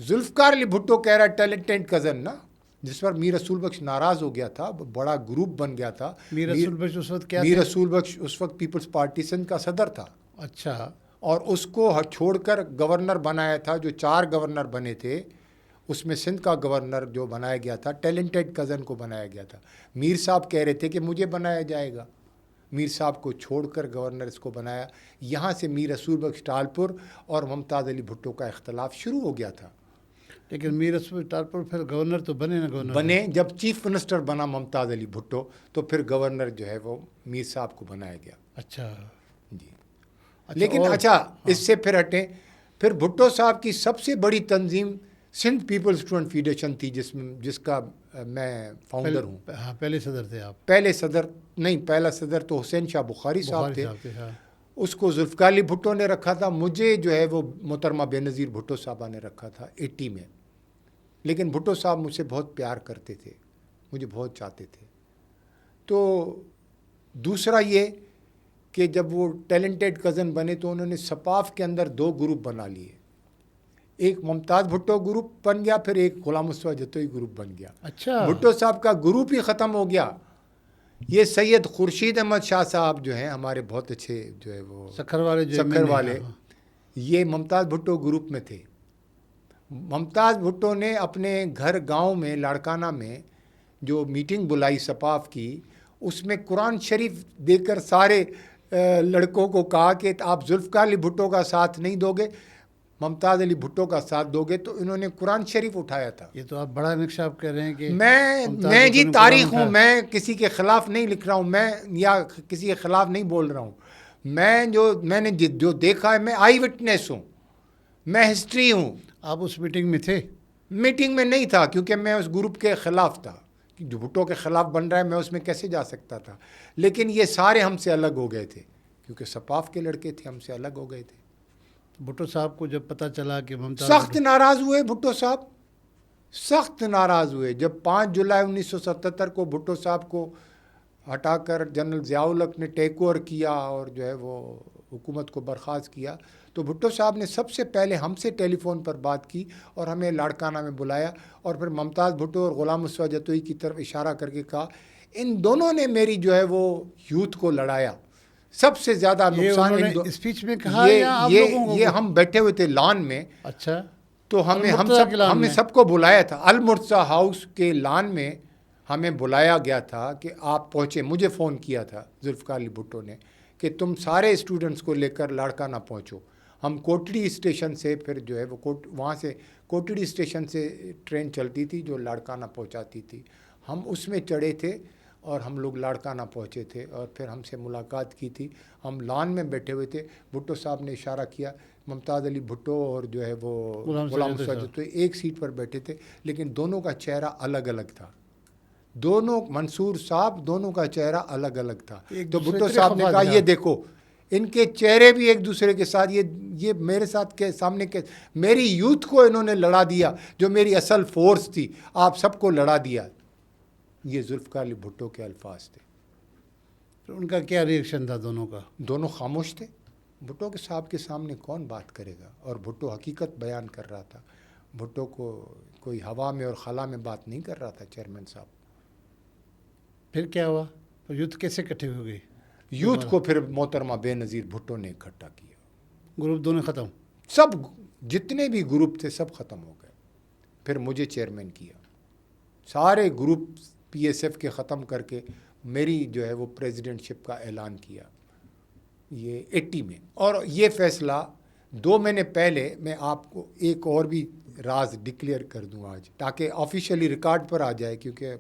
ذوالفقار علی بھٹو کہہ رہا ٹیلنٹڈ کزن نا, جس پر میر رسول بخش ناراض ہو گیا تھا, بڑا گروپ بن گیا تھا. میر رسول بخش اس وقت کیا میر تھے؟ رسول بخش اس وقت پیپلز پارٹی سندھ کا صدر تھا. اچھا. اور اس کو چھوڑ کر گورنر بنایا تھا. جو 4 گورنر بنے تھے اس میں سندھ کا گورنر جو بنایا گیا تھا ٹیلنٹڈ کزن کو بنایا گیا تھا. میر صاحب کہہ رہے تھے کہ مجھے بنایا جائے گا, میر صاحب کو چھوڑ کر گورنر اس کو بنایا. یہاں سے میر رسول بخش ٹالپور اور ممتاز علی بھٹو کا اختلاف شروع ہو گیا تھا. لیکن میر رسول ٹالپور پھر گورنر تو بنے نا, گورنر بنے جب چیف منسٹر بنا ممتاز علی بھٹو تو پھر گورنر جو ہے وہ میر صاحب کو بنایا گیا. اچھا جی. لیکن اور اچھا اس سے پھر ہٹیں, پھر بھٹو صاحب کی سب سے بڑی تنظیم سندھ پیپل اسٹوڈنٹ فیڈریشن تھی جس کا میں فاؤنڈر ہوں. ہاں, پہلے صدر تھے آپ. پہلے صدر نہیں, پہلا صدر تو حسین شاہ بخاری صاحب تھے. ہاں. اس کو ذوالفقار علی بھٹو نے رکھا تھا, مجھے جو ہے وہ محترمہ بے نظیر بھٹو صاحبہ نے رکھا تھا 80 میں. لیکن بھٹو صاحب مجھ سے بہت پیار کرتے تھے, مجھے بہت چاہتے تھے. تو دوسرا یہ کہ جب وہ ٹیلنٹڈ کزن بنے تو انہوں نے سپاف کے اندر 2 گروپ بنا لیے. ایک ممتاز بھٹو گروپ بن گیا, پھر ایک غلام مصطفیٰ جتوئی گروپ بن گیا. اچھا. بھٹو صاحب کا گروپ ہی ختم ہو گیا. یہ سید خورشید احمد شاہ صاحب جو ہیں ہمارے بہت اچھے جو ہے وہ سکھر والے, سکھر والے, یہ ممتاز بھٹو گروپ میں تھے. ممتاز بھٹو نے اپنے گھر گاؤں میں لاڑکانہ میں جو میٹنگ بلائی سپاف کی, اس میں قرآن شریف دے کر سارے لڑکوں کو کہا کہ آپ ذوالفقار علی بھٹو کا ساتھ نہیں دو گے, ممتاز علی بھٹو کا ساتھ دو گے. تو انہوں نے قرآن شریف اٹھایا تھا. یہ تو آپ بڑا انکشاف کہہ رہے ہیں کہ میں جی تاریخ ہوں, میں کسی کے خلاف نہیں لکھ رہا ہوں, میں یا کسی کے خلاف نہیں بول رہا ہوں. میں نے جو دیکھا ہے, میں آئی وٹنس ہوں, میں ہسٹری ہوں. آپ اس میٹنگ میں تھے؟ میٹنگ میں نہیں تھا کیونکہ میں اس گروپ کے خلاف تھا. جو بھٹو کے خلاف بن رہا ہے میں اس میں کیسے جا سکتا تھا. لیکن یہ سارے ہم سے الگ ہو گئے تھے کیونکہ سپاف کے لڑکے تھے, ہم سے الگ ہو گئے تھے. بھٹو صاحب کو جب پتہ چلا کہ ممتاز سخت ناراض ہوئے بھٹو صاحب, سخت ناراض ہوئے. جب 5 جولائی 1977 کو بھٹو صاحب کو ہٹا کر جنرل ضیاء الحق نے ٹیک اوور کیا اور جو ہے وہ حکومت کو برخاست کیا, تو بھٹو صاحب نے سب سے پہلے ہم سے ٹیلی فون پر بات کی اور ہمیں لاڑکانہ میں بلایا, اور پھر ممتاز بھٹو اور غلام مصطفیٰ جتوئی کی طرف اشارہ کر کے کہا ان دونوں نے میری جو ہے وہ یوتھ کو لڑایا. سب سے زیادہ نقصان اسپیچ میں کہا یا آپ لوگوں کو؟ یہ ہم بیٹھے ہوئے تھے لان میں. اچھا. تو ہم نے سب کو بلایا تھا المرتضیٰ ہاؤس کے لان میں, ہمیں بلایا گیا تھا کہ آپ پہنچے. مجھے فون کیا تھا ذوالفقار علی بھٹو نے کہ تم سارے اسٹوڈنٹس کو لے کر لاڑکانہ پہنچو. ہم کوٹڑی اسٹیشن سے پھر جو ہے وہ وہاں سے کوٹڑی اسٹیشن سے ٹرین چلتی تھی جو لاڑکانہ پہنچاتی تھی. ہم اس میں چڑھے تھے اور ہم لوگ لاڑکانہ پہنچے تھے اور پھر ہم سے ملاقات کی تھی. ہم لان میں بیٹھے ہوئے تھے. بھٹو صاحب نے اشارہ کیا ممتاز علی بھٹو اور جو ہے وہ غلام غلام سجاد سجاد تو ایک سیٹ پر بیٹھے تھے، لیکن دونوں کا چہرہ الگ الگ تھا. دونوں منصور صاحب دونوں کا چہرہ الگ الگ تھا. ایک تو دوسرے بھٹو اتنے صاحب نے خفا کہا تھے. یہ دیکھو ان کے چہرے بھی ایک دوسرے کے ساتھ، یہ میرے ساتھ کے سامنے کے میری یوتھ کو انہوں نے لڑا دیا، جو میری اصل فورس تھی آپ سب کو لڑا دیا. یہ ذوالفقار علی بھٹو کے الفاظ تھے. پھر ان کا کیا ریئیکشن تھا دونوں کا؟ دونوں خاموش تھے. بھٹو کے صاحب کے سامنے کون بات کرے گا، اور بھٹو حقیقت بیان کر رہا تھا. بھٹو کو کوئی ہوا میں اور خلا میں بات نہیں کر رہا تھا چیئرمین صاحب. پھر کیا ہوا؟ پھر یوتھ کیسے اکٹھے ہو گئی؟ یوتھ کو پھر محترمہ بے نظیر بھٹو نے اکٹھا کیا. گروپ دونوں ختم؟ سب جتنے بھی گروپ تھے سب ختم ہو گئے. پھر مجھے چیئرمین کیا. سارے گروپ پی ایس ایف کے ختم کر کے میری جو ہے وہ پریزیڈنٹ شپ کا اعلان کیا یہ 80 میں. اور یہ فیصلہ 2 مہینے پہلے میں آپ کو ایک اور بھی راز ڈکلیئر کر دوں آج، تاکہ آفیشیلی ریکارڈ پر آ جائے، کیونکہ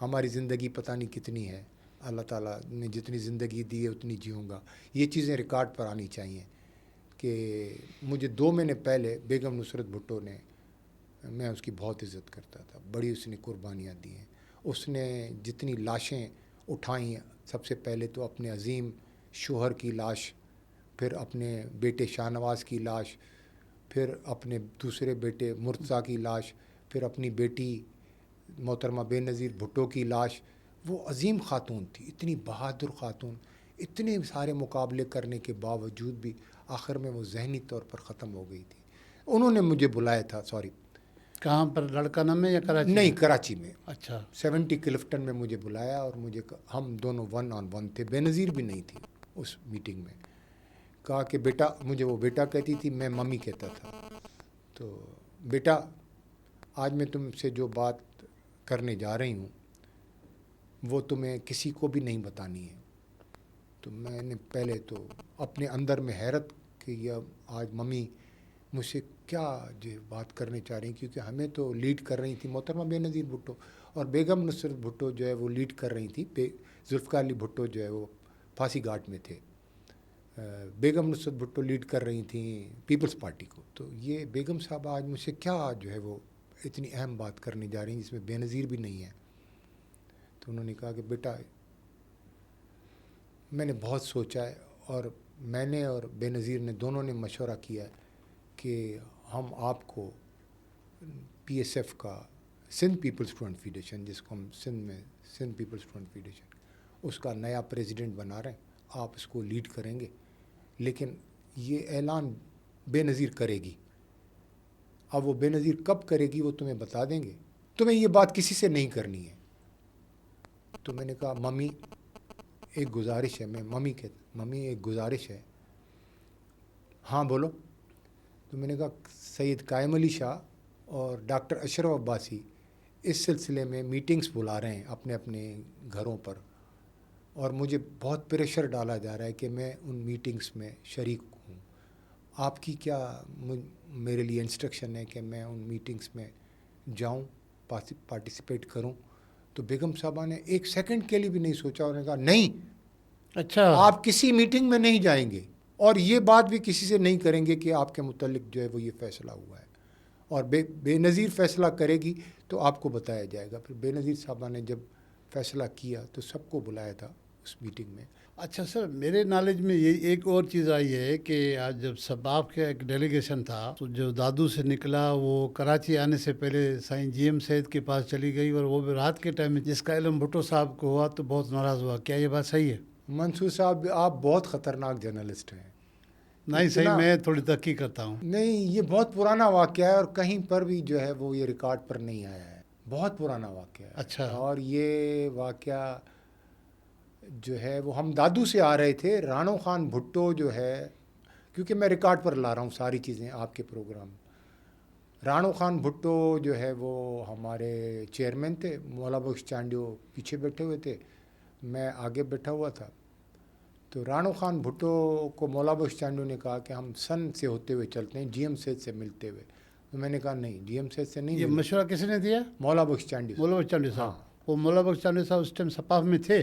ہماری زندگی پتہ نہیں کتنی ہے. اللہ تعالیٰ نے جتنی زندگی دی ہے اتنی جیوں گا. یہ چیزیں ریکارڈ پر آنی چاہیے کہ مجھے 2 مہینے پہلے بیگم نصرت بھٹو نے، میں اس کی بہت عزت کرتا تھا، بڑی اس نے قربانیاں دی ہیں. اس نے جتنی لاشیں اٹھائیں، سب سے پہلے تو اپنے عظیم شوہر کی لاش، پھر اپنے بیٹے شاہ نواز کی لاش، پھر اپنے دوسرے بیٹے مرتضیٰ کی لاش، پھر اپنی بیٹی محترمہ بے نظیر بھٹو کی لاش. وہ عظیم خاتون تھی، اتنی بہادر خاتون، اتنے سارے مقابلے کرنے کے باوجود بھی آخر میں وہ ذہنی طور پر ختم ہو گئی تھی. انہوں نے مجھے بلایا تھا، کہاں پر؟ لڑکانہ میں یا کراچی؟ نہیں، کراچی میں. اچھا. 70 کلفٹن میں مجھے بلایا اور ہم دونوں 1 on 1 تھے. بے نظیر بھی نہیں تھی اس میٹنگ میں. کہا کہ بیٹا، مجھے وہ بیٹا کہتی تھی، میں ممی کہتا تھا. تو بیٹا، آج میں تم سے جو بات کرنے جا رہی ہوں وہ تمہیں کسی کو بھی نہیں بتانی ہے. تو میں نے پہلے تو اپنے اندر میں حیرت کہ یہ آج ممی مجھ سے کیا جو بات کرنے چاہ رہی ہیں، کیونکہ ہمیں تو لیڈ کر رہی تھی محترمہ بے نظیر بھٹو، اور بیگم نصرت بھٹو جو ہے وہ لیڈ کر رہی تھی. ذوالفقار علی بھٹو جو ہے وہ پھانسی گھاٹ میں تھے. بیگم نصرت بھٹو لیڈ کر رہی تھیں پیپلز پارٹی کو. تو یہ بیگم صاحب آج مجھ سے کیا جو ہے وہ اتنی اہم بات کرنے جا رہی ہیں جس میں بے نظیر بھی نہیں ہے. تو انہوں نے کہا کہ بیٹا، میں نے بہت سوچا ہے، اور میں نے اور بے نظیر نے دونوں نے مشورہ کیا کہ ہم آپ کو پی ایس ایف کا سندھ پیپلز اسٹوڈنٹ فیڈریشن، جس کو ہم سندھ میں سندھ پیپلز اسٹوڈنٹ فیڈریشن، اس کا نیا پریزیڈنٹ بنا رہے ہیں. آپ اس کو لیڈ کریں گے، لیکن یہ اعلان بے نظیر کرے گی. اب وہ بے نظیر کب کرے گی وہ تمہیں بتا دیں گے، تمہیں یہ بات کسی سے نہیں کرنی ہے. تو میں نے کہا ممی ایک گزارش ہے. میں ممی ایک گزارش ہے. ہاں بولو. تو میں نے کہا سید قائم علی شاہ اور ڈاکٹر اشرف عباسی اس سلسلے میں میٹنگز بلا رہے ہیں اپنے اپنے گھروں پر، اور مجھے بہت پریشر ڈالا جا رہا ہے کہ میں ان میٹنگز میں شریک ہوں. آپ کی کیا میرے لیے انسٹرکشن ہے کہ میں ان میٹنگز میں جاؤں، پارٹیسپیٹ کروں؟ تو بیگم صاحبہ نے 1 سیکنڈ کے لیے بھی نہیں سوچا، انہوں نے کہا نہیں، اچھا، آپ کسی میٹنگ میں نہیں جائیں گے، اور یہ بات بھی کسی سے نہیں کریں گے کہ آپ کے متعلق جو ہے وہ یہ فیصلہ ہوا ہے، اور بے نظیر فیصلہ کرے گی تو آپ کو بتایا جائے گا. پھر بے نظیر صاحبہ نے جب فیصلہ کیا تو سب کو بلایا تھا اس میٹنگ میں. اچھا سر، میرے نالج میں یہ ایک اور چیز آئی ہے کہ آج جب سب آپ کا ایک ڈیلیگیشن تھا تو جو دادو سے نکلا وہ کراچی آنے سے پہلے سائیں جی ایم سید کے پاس چلی گئی، اور وہ بھی رات کے ٹائم میں، جس کا علم بھٹو صاحب کو ہوا تو بہت ناراض ہوا. کیا یہ بات صحیح ہے؟ منصور صاحب، آپ بہت خطرناک جرنلسٹ ہیں. نہیں صحیح، میں تھوڑی تحقیق کرتا ہوں. نہیں، یہ بہت پرانا واقعہ ہے اور کہیں پر بھی جو ہے وہ یہ ریکارڈ پر نہیں آیا ہے. بہت پرانا واقعہ ہے. اچھا. اور یہ واقعہ جو ہے وہ ہم دادو سے آ رہے تھے. رانو خان بھٹو جو ہے، کیونکہ میں ریکارڈ پر لا رہا ہوں ساری چیزیں آپ کے پروگرام. رانو خان بھٹو جو ہے وہ ہمارے چیئرمین تھے. مولا بخش چانڈیو پیچھے بیٹھے ہوئے تھے، میں آگے بیٹھا ہوا تھا. تو رانو خان بھٹو کو مولا بخش چانڈیو نے کہا کہ ہم سن سے ہوتے ہوئے چلتے ہیں، جی ایم سید سے ملتے ہوئے. تو میں نے کہا نہیں، جی ایم سید سے نہیں. یہ مشورہ کس نے دیا؟ مولا بخش چانڈیو. مولا بخش چانڈی صاحب. ہاں. وہ مولا بخش چانڈی صاحب اس ٹائم سپاہ میں تھے؟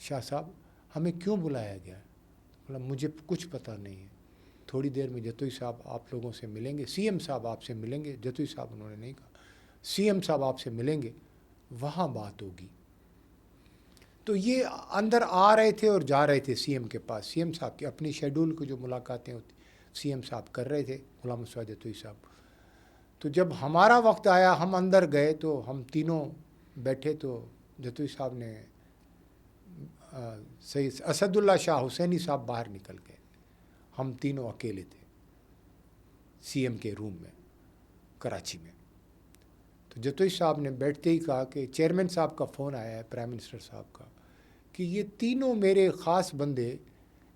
شاہ صاحب ہمیں کیوں بلایا گیا ہے؟ بولا مجھے کچھ پتہ نہیں ہے، تھوڑی دیر میں جتوئی صاحب آپ لوگوں سے ملیں گے، سی ایم صاحب آپ سے ملیں گے. جتوئی صاحب انہوں نے نہیں کہا، سی ایم صاحب آپ سے ملیں گے، وہاں بات ہوگی. تو یہ اندر آ رہے تھے اور جا رہے تھے سی ایم کے پاس. سی ایم صاحب کی اپنی شیڈول کو جو ملاقاتیں ہوتی سی ایم صاحب کر رہے تھے، غلام مصطفیٰ جتوئی صاحب. تو جب ہمارا وقت آیا ہم اندر گئے تو ہم تینوں بیٹھے تو جتوئی صاحب نے سید اسد اللہ شاہ حسینی صاحب باہر نکل گئے. ہم تینوں اکیلے تھے سی ایم کے روم میں کراچی میں. تو جتوئی صاحب نے بیٹھتے ہی کہا کہ چیئرمین صاحب کا فون آیا ہے پرائم منسٹر صاحب کا کہ یہ تینوں میرے خاص بندے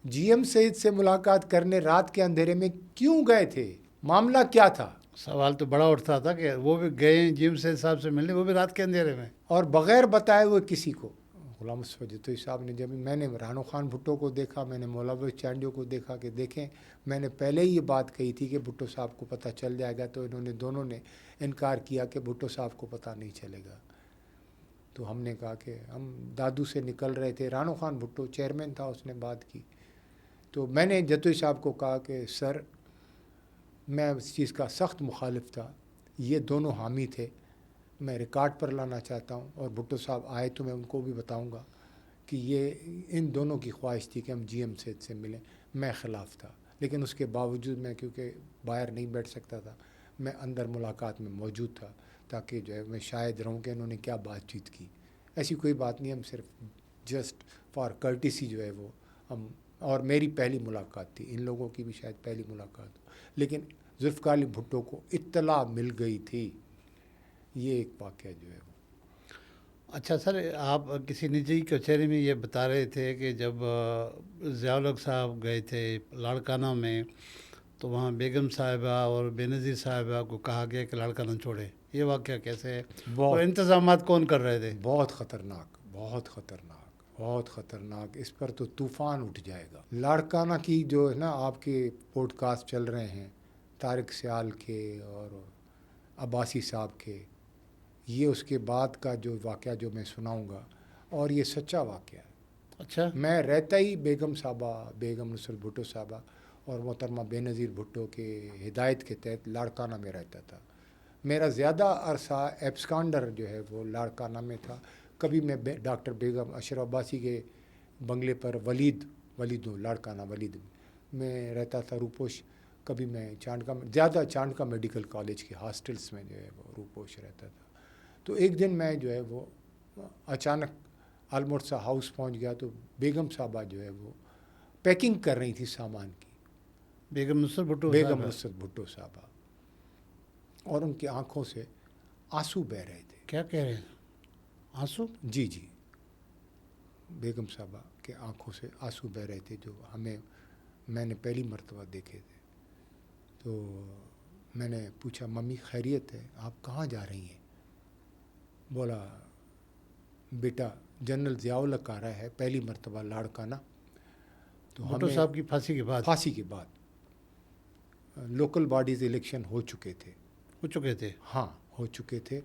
جی ایم سید سے ملاقات کرنے رات کے اندھیرے میں کیوں گئے تھے، معاملہ کیا تھا؟ سوال تو بڑا اٹھتا تھا کہ وہ بھی گئے جیم سید صاحب سے ملنے، وہ بھی رات کے اندھیرے میں. اور بغیر بتائے ہوئے کسی کو. غلام مصطفیٰ جتوئی صاحب نے جب میں نے رانو خان بھٹو کو دیکھا، میں نے مولانا چانڈیو کو دیکھا کہ دیکھیں میں نے پہلے ہی یہ بات کہی تھی کہ بھٹو صاحب کو پتہ چل جائے گا، تو انہوں نے دونوں نے انکار کیا کہ بھٹو صاحب کو پتہ نہیں چلے گا. تو ہم نے کہا کہ ہم دادو سے نکل رہے تھے، رانو خان بھٹو چیئرمین تھا، اس نے بات کی. تو میں نے جتوئی صاحب کو کہا کہ سر میں اس چیز کا سخت مخالف تھا، یہ دونوں حامی تھے، میں ریکارڈ پر لانا چاہتا ہوں، اور بھٹو صاحب آئے تو میں ان کو بھی بتاؤں گا کہ یہ ان دونوں کی خواہش تھی کہ ہم جی ایم سید سے ملیں. میں خلاف تھا، لیکن اس کے باوجود میں کیونکہ باہر نہیں بیٹھ سکتا تھا میں اندر ملاقات میں موجود تھا تاکہ جو ہے میں شاید رہوں کہ انہوں نے کیا بات چیت کی. ایسی کوئی بات نہیں، ہم صرف جسٹ فار کرٹیسی جو ہے وہ ہم، اور میری پہلی ملاقات تھی، ان لوگوں کی بھی شاید پہلی ملاقات ہو، لیکن ذوالفقار علی بھٹو کو اطلاع مل گئی تھی. یہ ایک واقعہ جو ہے وہ. اچھا سر، آپ کسی نجی کچہری میں یہ بتا رہے تھے کہ جب ضیاء الحق صاحب گئے تھے لاڑکانہ میں تو وہاں بیگم صاحبہ اور بے نظیر صاحبہ کو کہا گیا کہ لاڑکانہ چھوڑے، یہ واقعہ کیسے ہے اور انتظامات کون کر رہے تھے؟ بہت خطرناک، بہت خطرناک، بہت خطرناک. اس پر تو طوفان اٹھ جائے گا. لاڑکانہ کی جو ہے نا آپ کے پوڈ کاسٹ چل رہے ہیں طارق سیال کے اور عباسی صاحب کے، یہ اس کے بعد کا جو واقعہ جو میں سناؤں گا، اور یہ سچا واقعہ ہے. اچھا. میں رہتا ہی بیگم صاحبہ، بیگم نصرت بھٹو صاحبہ اور محترمہ بے نظیر بھٹو کے ہدایت کے تحت لاڑکانہ میں رہتا تھا. میرا زیادہ عرصہ ایبسکانڈر جو ہے وہ لاڑکانہ میں تھا. کبھی میں ڈاکٹر بیگم اشرف عباسی کے بنگلے پر ولید لاڑکانہ ولید میں رہتا تھا روپوش. کبھی میں زیادہ چانڈکا میڈیکل کالج کے ہاسٹلس میں جو ہے وہ روپوش رہتا تھا. تو ایک دن میں جو ہے وہ اچانک المرسا ہاؤس پہنچ گیا تو بیگم صاحبہ جو ہے وہ پیکنگ کر رہی تھی سامان کی، بیگم نصرت بھٹو بیگم صاحبہ. نصرت بھٹو صاحبہ، اور ان کی آنکھوں سے آنسو بہہ رہے تھے. کیا کہہ رہے ہیں؟ آنسو؟ جی جی، بیگم صاحبہ کے آنکھوں سے آنسو بہہ رہے تھے جو میں نے پہلی مرتبہ دیکھے تھے. تو میں نے پوچھا ممی خیریت ہے، آپ کہاں جا رہی ہیں؟ بولا بیٹا جنرل ضیاء الحق آ رہا ہے پہلی مرتبہ لاڑکانہ. تو بھٹو صاحب کی پھانسی کے بعد؟ پھانسی کے بعد لوکل باڈیز الیکشن ہو چکے تھے. ہاں ہو چکے تھے،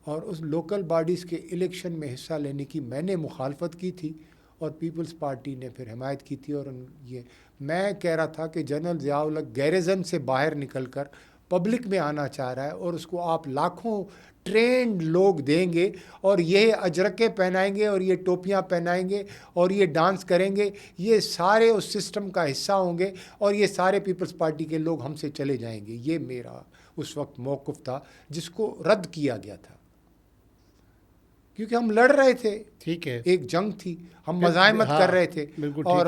اور اس لوکل باڈیز کے الیکشن میں حصہ لینے کی میں نے مخالفت کی تھی اور پیپلز پارٹی نے پھر حمایت کی تھی. اور یہ میں کہہ رہا تھا کہ جنرل ضیاء الحق گیریزن سے باہر نکل کر پبلک میں آنا چاہ رہا ہے، اور اس کو آپ لاکھوں ٹرینڈ لوگ دیں گے اور یہ اجرکیں پہنائیں گے اور یہ ٹوپیاں پہنائیں گے اور یہ ڈانس کریں گے، یہ سارے اس سسٹم کا حصہ ہوں گے اور یہ سارے پیپلز پارٹی کے لوگ ہم سے چلے جائیں گے. یہ میرا اس وقت موقف تھا جس کو رد کیا گیا تھا، کیونکہ ہم لڑ رہے تھے. ٹھیک ہے، ایک جنگ تھی، ہم مزاحمت کر رہے تھے. اور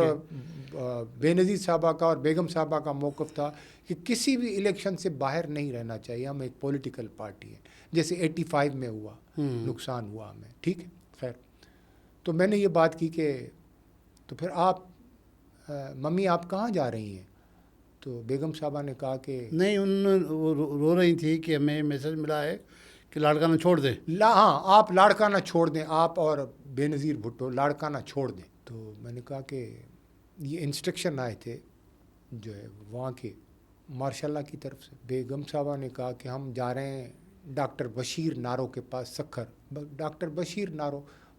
بے نظیر صاحبہ کا اور بیگم صاحبہ کا موقف تھا کہ کسی بھی الیکشن سے باہر نہیں رہنا چاہیے، ہم ایک پولیٹیکل پارٹی ہے، جیسے 85 میں ہوا، نقصان ہوا ہمیں. ٹھیک ہے، خیر. تو میں نے یہ بات کی کہ تو پھر آپ ممی آپ کہاں جا رہی ہیں؟ تو بیگم صاحبہ نے کہا کہ نہیں، وہ رو رہی تھی کہ ہمیں میسج ملا ہے کہ لاڑکانہ چھوڑ دیں. ہاں آپ لاڑکانہ چھوڑ دیں، آپ اور بے نظیر بھٹو لاڑکانہ چھوڑ دیں. تو میں نے کہا کہ یہ انسٹرکشن آئے تھے جو ہے وہاں کے مارشاء اللہ کی طرف سے. بیگم صاحبہ نے کہا کہ ہم جا رہے ہیں ڈاکٹر بشیر نارو کے پاس سکھر. ڈاکٹر بشیر نارو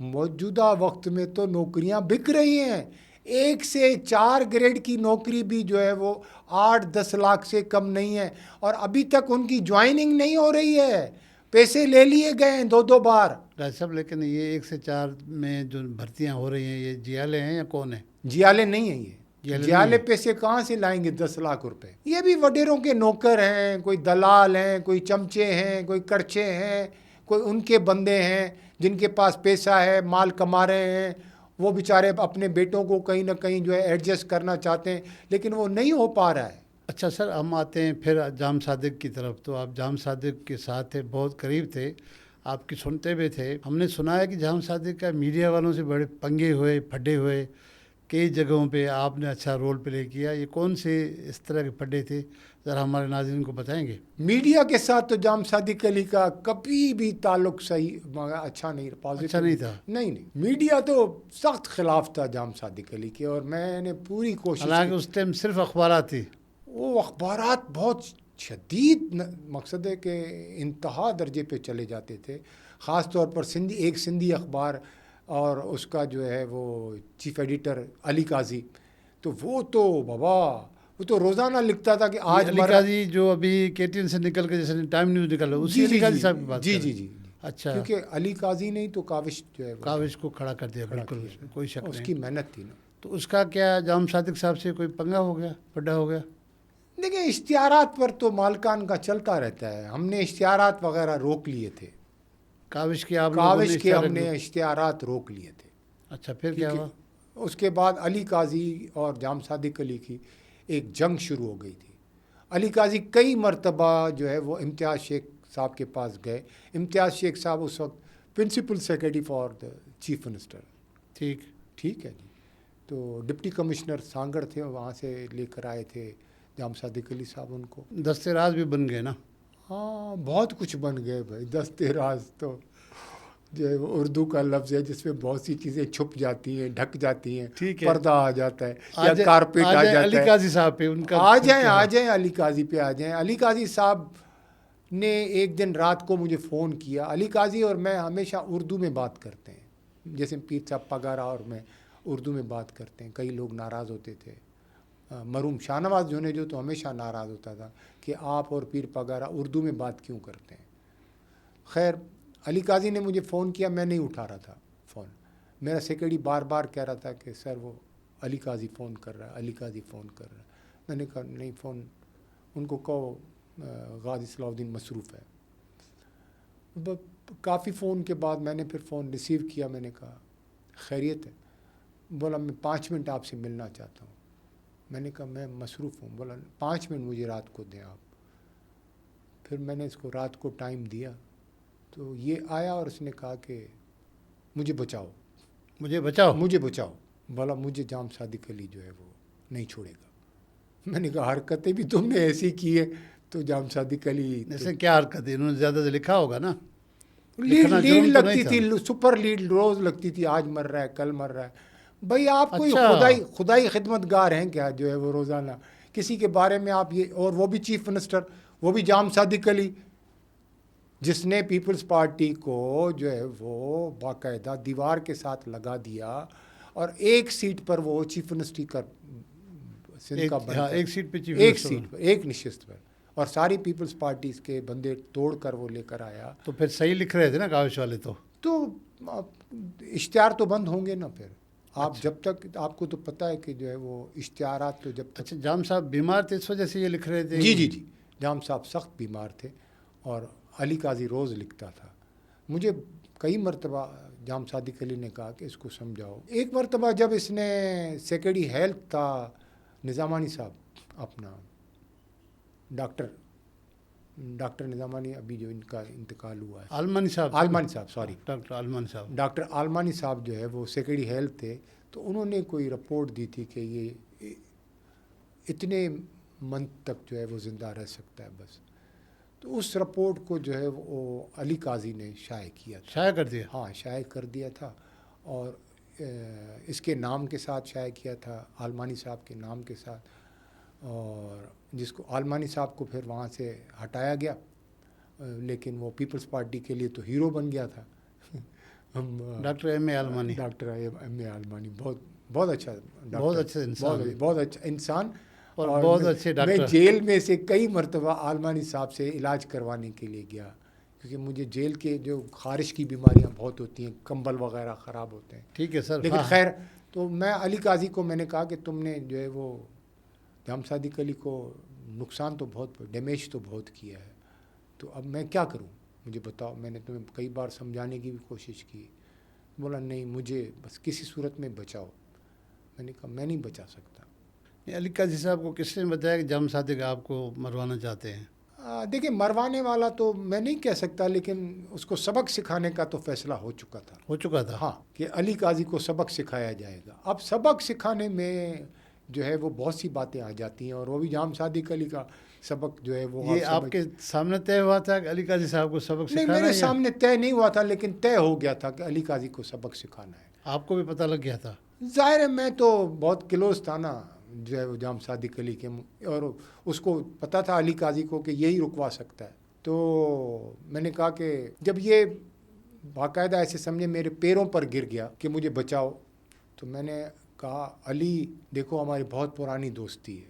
موجودہ وقت میں تو نوکریاں بک رہی ہیں. 1 سے 4 گریڈ کی نوکری بھی جو ہے وہ 8-10 لاکھ سے کم نہیں ہے, اور ابھی تک ان کی جوائننگ نہیں ہو رہی ہے. پیسے لے لیے گئے ہیں 2 بار. ڈاکٹر صاحب لیکن یہ 1 سے 4 میں جو بھرتیاں ہو رہی ہیں یہ جیالے ہیں یا کون ہیں؟ جیالے نہیں ہیں یہ. جیالے جیالے نہیں ہیں؟ پیسے کہاں سے لائیں گے 10 لاکھ روپے؟ یہ بھی وڈیروں کے نوکر ہیں, کوئی دلال ہیں, کوئی چمچے ہیں, کوئی کرچے ہیں, کوئی ان کے بندے ہیں جن کے پاس پیسہ ہے, مال کما رہے ہیں. وہ بیچارے اپنے بیٹوں کو کہیں نہ کہیں جو ہے ایڈجسٹ کرنا چاہتے ہیں, لیکن وہ نہیں ہو پا رہا ہے. اچھا سر, ہم آتے ہیں پھر جام صادق کی طرف. تو آپ جام صادق کے ساتھ تھے, بہت قریب تھے, آپ کی سنتے بھی تھے. ہم نے سنا ہے کہ جام صادق کا میڈیا والوں سے بڑے پنگے ہوئے, پھڈے ہوئے, کئی جگہوں پہ آپ نے اچھا رول پلے کیا. یہ کون سے اس طرح کے پھڈے تھے, ذرا ہمارے ناظرین کو بتائیں گے؟ میڈیا کے ساتھ تو جام صادق علی کا کبھی بھی تعلق صحیح اچھا نہیں, پازیٹو اچھا نہیں تھا. نہیں. میڈیا تو سخت خلاف تھا جام صادق علی کے, اور میں نے پوری کوشش حالانکہ کی. اس ٹائم صرف اخبارات تھی. وہ اخبارات بہت شدید, مقصد ہے کہ انتہا درجے پہ چلے جاتے تھے, خاص طور پر ایک سندھی اخبار, اور اس کا جو ہے وہ چیف ایڈیٹر علی قاضی. تو وہ تو بابا, وہ تو روزانہ لکھتا تھا کہ آج علی قاضی جو ابھی کے ٹی این سے نکل کے جیسے ٹائم نیوز نکل رہا ہے, اسی علی قاضی صاحب کی بات جی کر رہے جی ہیں؟ جی. اچھا, کیونکہ علی قاضی نہیں تو کاوش جو ہے کاوش کو کھڑا کر دیا, کھڑا بالکل, کیا. اس میں کوئی شک اس نہیں. کی محنت تھی نا. تو اس کا کیا جام صادق صاحب سے کوئی پنگا ہو گیا, پھڈا ہو گیا؟ دیکھیں, اشتہارات پر تو مالکان کا چلتا رہتا ہے. ہم نے اشتہارات وغیرہ روک لیے تھے. کاوش کے آپ لوگوں نے کاوش کے ہم نے اشتہارات روک لیے تھے. اچھا, پھر کیا ہوا؟ اس کے بعد علی قاضی اور جام صادق علی کی ایک جنگ شروع ہو گئی تھی. علی قاضی کئی مرتبہ جو ہے وہ امتیاز شیخ صاحب کے پاس گئے. امتیاز شیخ صاحب اس وقت principal secretary for the chief minister. ٹھیک ہے جی. تو ڈپٹی کمشنر سانگڑ تھے, وہاں سے لے کر آئے تھے جام صادق علی صاحب ان کو. دستے راز بھی بن گئے نا؟ ہاں, بہت کچھ بن گئے بھائی. دستے راز تو جو ہے وہ اردو کا لفظ ہے جس میں بہت سی چیزیں چھپ جاتی ہیں, ڈھک جاتی ہیں, ٹھیک ہے, پردہ آ جاتا ہے یا کارپیٹ آ جاتا ہے. علی قاضی صاحب پہ ان کا آ جائیں علی قاضی پہ آ جائیں. علی قاضی صاحب نے ایک دن رات کو مجھے فون کیا. علی قاضی اور میں ہمیشہ اردو میں بات کرتے ہیں, جیسے پیر صاحب پگارا اور میں اردو میں بات کرتے ہیں. کئی لوگ ناراض ہوتے تھے, مرحوم شاہ نواز جو تو ہمیشہ ناراض ہوتا تھا کہ آپ اور پیر پگارا اردو میں بات کیوں کرتے ہیں. خیر, علی قاضی نے مجھے فون کیا, میں نہیں اٹھا رہا تھا فون. میرا سیکرٹری بار بار کہہ رہا تھا کہ سر وہ علی قاضی فون کر رہا ہے, علی قاضی فون کر رہا ہے. میں نے کہا نہیں, فون ان کو کہو غازی صلاح الدین مصروف ہے. کافی فون کے بعد میں نے پھر فون ریسیو کیا. میں نے کہا خیریت ہے؟ بولا میں 5 منٹ آپ سے ملنا چاہتا ہوں. میں نے کہا میں مصروف ہوں. بولا 5 منٹ مجھے رات کو دیں آپ. پھر میں نے اس کو رات کو ٹائم دیا تو یہ آیا اور اس نے کہا کہ مجھے بچاؤ, مجھے بچاؤ. بولا مجھے جام صادق علی جو ہے وہ نہیں چھوڑے گا. میں نے کہا حرکتیں بھی تم نے ایسی کی ہے تو جام صادق علی جیسے کیا حرکت ہے, انہوں نے زیادہ سے لکھا ہوگا نا, لیڈ لگتی تھی, سپر لیڈ روز لگتی تھی, آج مر رہا ہے کل مر رہا ہے. بھائی آپ کوئی خدائی خدمت گار ہیں کیا جو ہے وہ روزانہ کسی کے بارے میں آپ یہ, اور وہ بھی چیف منسٹر, وہ بھی جام صادق علی جس نے پیپلز پارٹی کو جو ہے وہ باقاعدہ دیوار کے ساتھ لگا دیا, اور ایک سیٹ پر وہ چیف منسٹری کا سندھ کا بن ایک سیٹ پہ ایک سیٹ پر, ایک نشست پر, اور ساری پیپلز پارٹیز کے بندے توڑ کر وہ لے کر آیا. تو پھر صحیح لکھ رہے تھے نا کاوش والے تو اشتہار تو بند ہوں گے نا پھر. آپ جب تک آپ کو تو پتہ ہے کہ جو ہے وہ اشتہارات تو جب تک. اچھا, جام صاحب بیمار تھے اس وجہ سے یہ لکھ رہے تھے؟ جی, جام صاحب سخت بیمار تھے اور علی قاضی روز لکھتا تھا. مجھے کئی مرتبہ جام صادق علی نے کہا کہ اس کو سمجھاؤ. ایک مرتبہ جب اس نے سیکرٹری ہیلتھ تھا نظامانی صاحب, اپنا ڈاکٹر نظامانی, ابھی جو ان کا انتقال ہوا ہے, آلمانی صاحب سوری, ڈاکٹر آلمانی صاحب جو ہے وہ سیکرٹری ہیلتھ تھے. تو انہوں نے کوئی رپورٹ دی تھی کہ یہ اتنے منتھ تک جو ہے وہ زندہ رہ سکتا ہے بس. تو اس رپورٹ کو جو ہے وہ علی قاضی نے شائع کیا تھا. شائع کر دیا؟ ہاں, شائع کر دیا تھا, اور اس کے نام کے ساتھ شائع کیا تھا, آلمانی صاحب کے نام کے ساتھ, اور جس کو آلمانی صاحب کو پھر وہاں سے ہٹایا گیا, لیکن وہ پیپلز پارٹی کے لیے تو ہیرو بن گیا تھا. ڈاکٹر ایم اے علمانی، ڈاکٹر ایم اے علمانی بہت اچھا ڈاکٹر، بہت اچھا انسان، بہت اچھا انسان، اور بہت اچھے میں ڈاکٹر۔ جیل میں سے کئی مرتبہ علمانی صاحب سے علاج کروانے کے لیے گیا، کیونکہ مجھے جیل کے جو خارش کی بیماریاں بہت ہوتی ہیں، کمبل وغیرہ خراب ہوتے ہیں، ٹھیک ہے سر، لیکن ہاں خیر تو میں علی قاضی کو میں نے کہا کہ تم نے جو ہے وہ جام صادق علی کو نقصان تو بہت، ڈیمیج تو بہت کیا ہے، تو اب میں کیا کروں، مجھے بتاؤ، میں نے تمہیں کئی بار سمجھانے کی بھی کوشش کی، بولا نہیں مجھے بس کسی صورت میں بچاؤ، میں نے کہا میں نہیں بچا سکتا۔ علی قاضی صاحب کو کس نے بتایا کہ جام صادق آپ کو مروانا چاہتے ہیں؟ دیکھیں مروانے والا تو میں نہیں کہہ سکتا، لیکن اس کو سبق سکھانے کا تو فیصلہ ہو چکا تھا، ہو چکا تھا، ہاں، کہ علی قاضی کو سبق سکھایا جائے گا۔ اب سبق سکھانے میں جو ہے وہ بہت سی باتیں آ جاتی ہیں، اور وہ بھی جام صادق علی کا سبق جو ہے وہ یہ آپ کے سامنے طے ہوا تھا کہ علی قاضی صاحب کو سبق نہیں، سکھانا میرے ہے یا سامنے طے نہیں ہوا تھا، لیکن طے ہو گیا تھا کہ علی قاضی کو سبق سکھانا ہے۔ آپ کو بھی پتہ لگ گیا تھا؟ ظاہر ہے میں تو بہت کلوز تھا نا جو ہے وہ جام صادق علی کے، اور اس کو پتہ تھا علی قاضی کو کہ یہی رکوا سکتا ہے، تو میں نے کہا کہ جب یہ باقاعدہ ایسے سمجھے میرے پیروں پر گر گیا کہ مجھے بچاؤ، تو میں نے کہا علی دیکھو ہماری بہت پرانی دوستی ہے،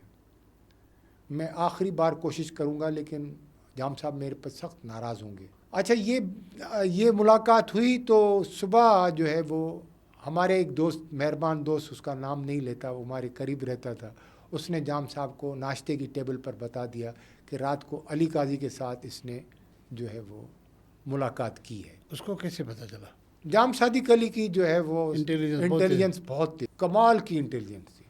میں آخری بار کوشش کروں گا، لیکن جام صاحب میرے پر سخت ناراض ہوں گے۔ اچھا یہ ملاقات ہوئی تو صبح جو ہے وہ ہمارے ایک دوست، مہربان دوست، اس کا نام نہیں لیتا، وہ ہمارے قریب رہتا تھا، اس نے جام صاحب کو ناشتے کی ٹیبل پر بتا دیا کہ رات کو علی قاضی کے ساتھ اس نے جو ہے وہ ملاقات کی ہے۔ اس کو کیسے پتہ چلا؟ جام صادق علی کی جو ہے وہ انٹیلیجنس بہت تھی، کمال کی انٹیلیجنس تھی۔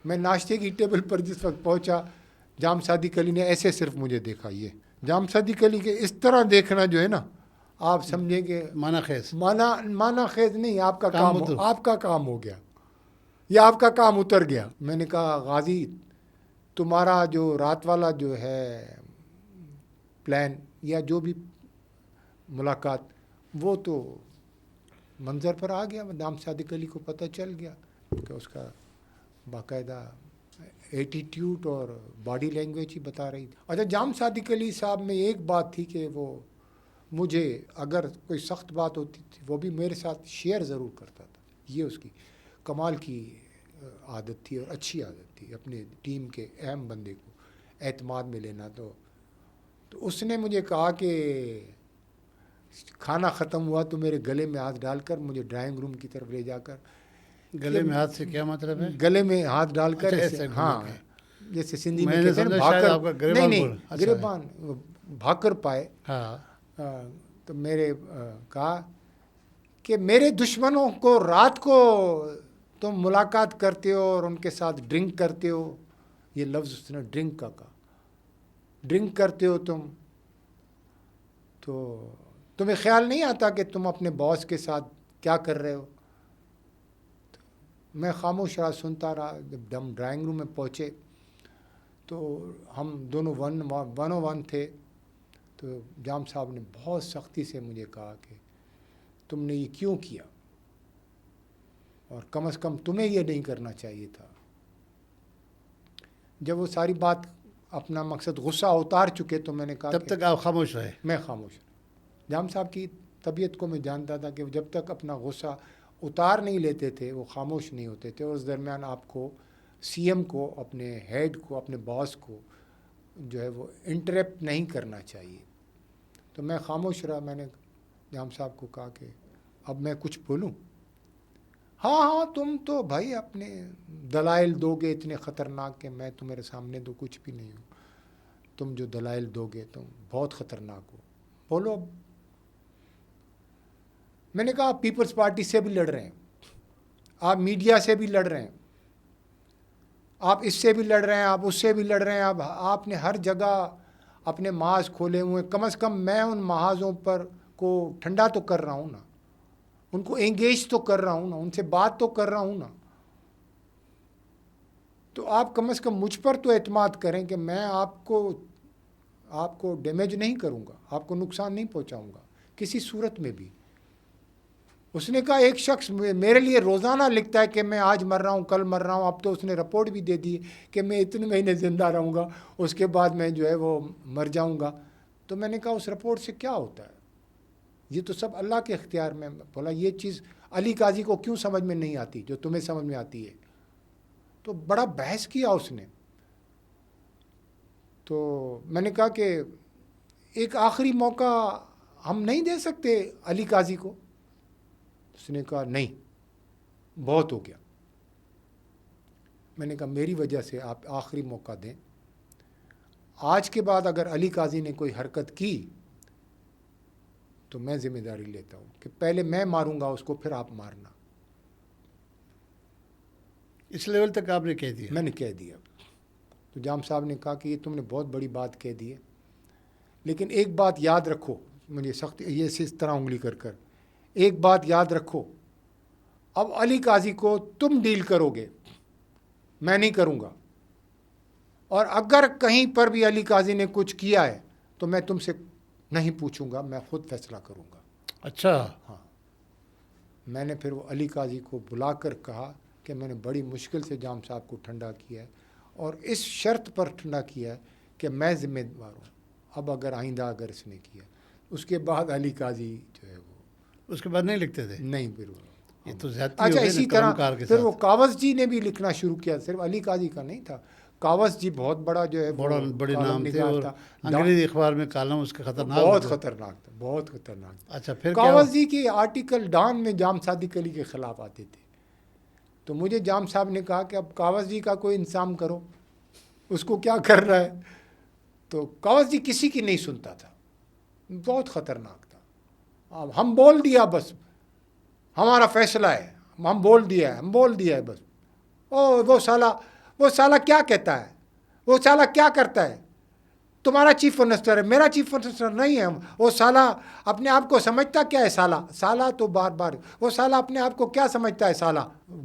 میں ناشتے کی ٹیبل پر جس وقت پہنچا، جام صادق علی نے ایسے صرف مجھے دیکھا، یہ جام صادق علی کے اس طرح دیکھنا جو ہے نا، آپ سمجھیں کہ مانا خیز، مانا خیز نہیں، آپ کا کام اتر، آپ کا کام ہو گیا یا آپ کا کام اتر گیا۔ میں نے کہا غازی تمہارا جو رات والا جو ہے پلان یا جو بھی ملاقات، وہ تو منظر پر آ گیا، جام صادق علی کو پتہ چل گیا کہ اس کا باقاعدہ ایٹیٹیوڈ اور باڈی لینگویج ہی بتا رہی تھی۔ اچھا جام صادق علی صاحب میں ایک بات تھی کہ وہ مجھے اگر کوئی سخت بات ہوتی تھی وہ بھی میرے ساتھ شیئر ضرور کرتا تھا، یہ اس کی کمال کی عادت تھی اور اچھی عادت تھی، اپنے ٹیم کے اہم بندے کو اعتماد میں لینا۔ تو اس نے مجھے کہا کہ کھانا ختم ہوا تو میرے گلے میں ہاتھ ڈال کر مجھے ڈرائنگ روم کی طرف لے جا کر، گلے میں ہاتھ سے کیا مطلب ہے؟ گلے میں ہاتھ ڈال کر اچھا، ایسے، ایسے ہاں گھما کے۔ جیسے سندھی میں میں نے کہتے ہیں نا سمجھا شاید آپ کا گریبان نہیں بول، اچھا گریبان بھاکر پائے، ہاں، تو میرے کہا کہ میرے دشمنوں کو رات کو تم ملاقات کرتے ہو اور ان کے ساتھ ڈرنک کرتے ہو، یہ لفظ اس نے ڈرنک کا کہا، ڈرنک کرتے ہو تم، تو تمہیں خیال نہیں آتا کہ تم اپنے باس کے ساتھ کیا کر رہے ہو؟ میں خاموش رہا، سنتا رہا۔ جب ہم ڈرائنگ روم میں پہنچے تو ہم دونوں ون تھے، تو جام صاحب نے بہت سختی سے مجھے کہا کہ تم نے یہ کیوں کیا، اور کم از کم تمہیں یہ نہیں کرنا چاہیے تھا۔ جب وہ ساری بات اپنا مقصد غصہ اتار چکے تو میں نے کہا تب تک آپ خاموش رہے؟ میں خاموش رہا۔ جام صاحب کی طبیعت کو میں جانتا تھا کہ جب تک اپنا غصہ اتار نہیں لیتے تھے وہ خاموش نہیں ہوتے تھے، اور اس درمیان آپ کو سی ایم کو، اپنے ہیڈ کو، اپنے باس کو جو ہے وہ انٹرپٹ نہیں کرنا چاہیے۔ تو میں خاموش رہا۔ میں نے جام صاحب کو کہا کہ اب میں کچھ بولوں؟ ہاں تم تو بھائی اپنے دلائل دو گے اتنے خطرناک کہ میں تمہارے سامنے تو کچھ بھی نہیں ہوں، تم جو دلائل دو گے تم بہت خطرناک ہو، بولو اب۔ میں نے کہا آپ پیپلز پارٹی سے بھی لڑ رہے ہیں، آپ میڈیا سے بھی لڑ رہے ہیں، آپ اس سے بھی لڑ رہے ہیں، آپ اس سے بھی لڑ رہے ہیں، اب آپ نے ہر جگہ اپنے محاذ کھولے ہوئے ہیں، کم از کم میں ان محاذوں پر کو ٹھنڈا تو کر رہا ہوں نا، ان کو انگیج تو کر رہا ہوں نا، ان سے بات تو کر رہا ہوں نا، تو آپ کم از کم مجھ پر تو اعتماد کریں کہ میں آپ کو ڈیمیج نہیں کروں گا، آپ کو نقصان نہیں پہنچاؤں گا کسی صورت میں بھی۔ اس نے کہا ایک شخص میرے لیے روزانہ لکھتا ہے کہ میں آج مر رہا ہوں، کل مر رہا ہوں، اب تو اس نے رپورٹ بھی دے دی کہ میں اتنے مہینے زندہ رہوں گا، اس کے بعد میں جو ہے وہ مر جاؤں گا۔ تو میں نے کہا اس رپورٹ سے کیا ہوتا ہے؟ یہ تو سب اللہ کے اختیار میں. بولا یہ چیز علی قاضی کو کیوں سمجھ میں نہیں آتی جو تمہیں سمجھ میں آتی ہے؟ تو بڑا بحث کیا اس نے. تو میں نے کہا کہ ایک آخری موقع ہم نہیں دے سکتے علی قاضی کو؟ اس نے کہا نہیں، بہت ہو گیا. میں نے کہا میری وجہ سے آپ آخری موقع دیں. آج کے بعد اگر علی قاضی نے کوئی حرکت کی تو میں ذمہ داری لیتا ہوں کہ پہلے میں ماروں گا اس کو، پھر آپ مارنا. اس لیول تک آپ نے کہہ دیا؟ میں نے کہہ دیا. تو جام صاحب نے کہا کہ یہ تم نے بہت بڑی بات کہہ دی ہے، لیکن ایک بات یاد رکھو. مجھے سخت یہ اس طرح انگلی کر کر ایک بات یاد رکھو، اب علی قاضی کو تم ڈیل کرو گے، میں نہیں کروں گا. اور اگر کہیں پر بھی علی قاضی نے کچھ کیا ہے تو میں تم سے نہیں پوچھوں گا، میں خود فیصلہ کروں گا. اچھا. ہاں. میں نے پھر وہ علی قاضی کو بلا کر کہا کہ میں نے بڑی مشکل سے جام صاحب کو ٹھنڈا کیا ہے، اور اس شرط پر ٹھنڈا کیا ہے کہ میں ذمہ دار ہوں. اب اگر آئندہ اگر اس نے کیا. اس کے بعد علی قاضی جو ہے وہ اس کے بعد نہیں لکھتے تھے؟ نہیں. پھر یہ تو زیادتی اچھا ہو گئی اسی نا طرح قلم کار کے پھر وہ ساتھ. کاوس جی نے بھی لکھنا شروع کیا. صرف علی قاضی کا نہیں تھا، کاوس جی بہت بڑا جو ہے بڑا بڑے کالم نام تھے، نگار اور تھا. انگریزی اخبار میں کالم اس کا خطرناک بہت ہوتا. خطرناک تھا، بہت خطرناک تھا. اچھا پھر کیا کاوس ہوا؟ جی کے آرٹیکل ڈان میں جام صادق علی کے خلاف آتے تھے. تو مجھے جام صاحب نے کہا کہ اب کاوس جی کا کوئی انتظام کرو، اس کو کیا کر رہا ہے. تو کاوس جی کسی کی نہیں سنتا تھا، بہت خطرناک تھا. اب ہم بول دیا بس، ہمارا فیصلہ ہے، ہم بول دیا ہے بس. وہ سالہ کیا کہتا ہے، وہ سالہ کیا کرتا ہے، تمہارا چیف منسٹر ہے، میرا چیف منسٹر نہیں ہے. وہ سالہ اپنے آپ کو سمجھتا کیا ہے؟ سالہ تو بار بار وہ سالہ اپنے آپ کو کیا سمجھتا ہے؟ سالہ.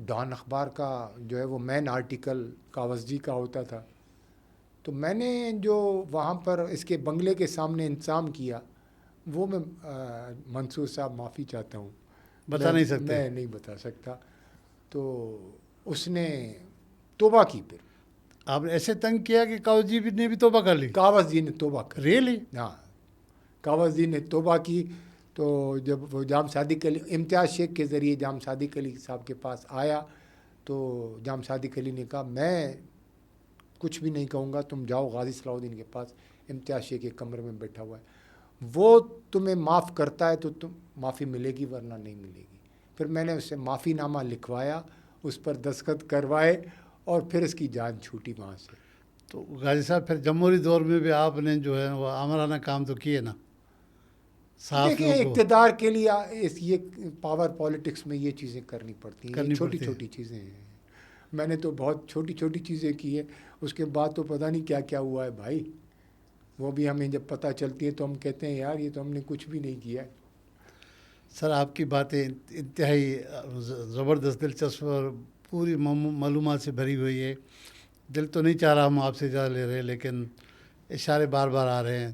ڈان اخبار کا جو ہے وہ مین آرٹیکل کاوس جی کا ہوتا تھا. تو میں نے جو وہاں پر اس کے بنگلے کے سامنے انتظام کیا، وہ میں منصور صاحب معافی چاہتا ہوں، بتا نہیں سکتے؟ میں نہیں بتا سکتا. تو اس نے توبہ کی. پھر آپ نے ایسے تنگ کیا کہ کاوس جی نے بھی توبہ کر لی؟ کاوس جی نے توبہ کر. ریئلی؟ ہاں، کاوس جی نے توبہ کی. تو جب وہ جام صادق علی امتیاز شیخ کے ذریعے جام صادق علی صاحب کے پاس آیا، تو جام صادق علی نے کہا میں کچھ بھی نہیں کہوں گا، تم جاؤ غازی صلاح الدین کے پاس، امتیاز شیخ کے کمرے میں بیٹھا ہوا ہے، وہ تمہیں معاف کرتا ہے تو تم معافی ملے گی، ورنہ نہیں ملے گی. پھر میں نے اس سے معافی نامہ لکھوایا، اس پر دستخط کروائے، اور پھر اس کی جان چھوٹی وہاں سے. تو غازی صاحب پھر جمہوری دور میں بھی آپ نے جو ہے وہ آمرانہ کام تو کیے نا، صاف دیکھیں لوگوں کو اقتدار کے لیے یہ پاور پالیٹکس میں یہ چیزیں کرنی پڑتی ہیں، یہ کرنی چھوٹی پڑتی ہے. چھوٹی چیزیں ہیں. میں نے تو بہت چھوٹی چھوٹی چیزیں کی ہیں، اس کے بعد تو پتہ نہیں کیا کیا ہوا ہے بھائی. وہ بھی ہمیں جب پتہ چلتی ہے تو ہم کہتے ہیں یار یہ تو ہم نے کچھ بھی نہیں کیا ہے. سر آپ کی باتیں انتہائی زبردست، دلچسپ اور پوری معلومات سے بھری ہوئی ہے. دل تو نہیں چاہ رہا ہم آپ سے زیادہ لے رہے، لیکن اشارے بار بار آ رہے ہیں.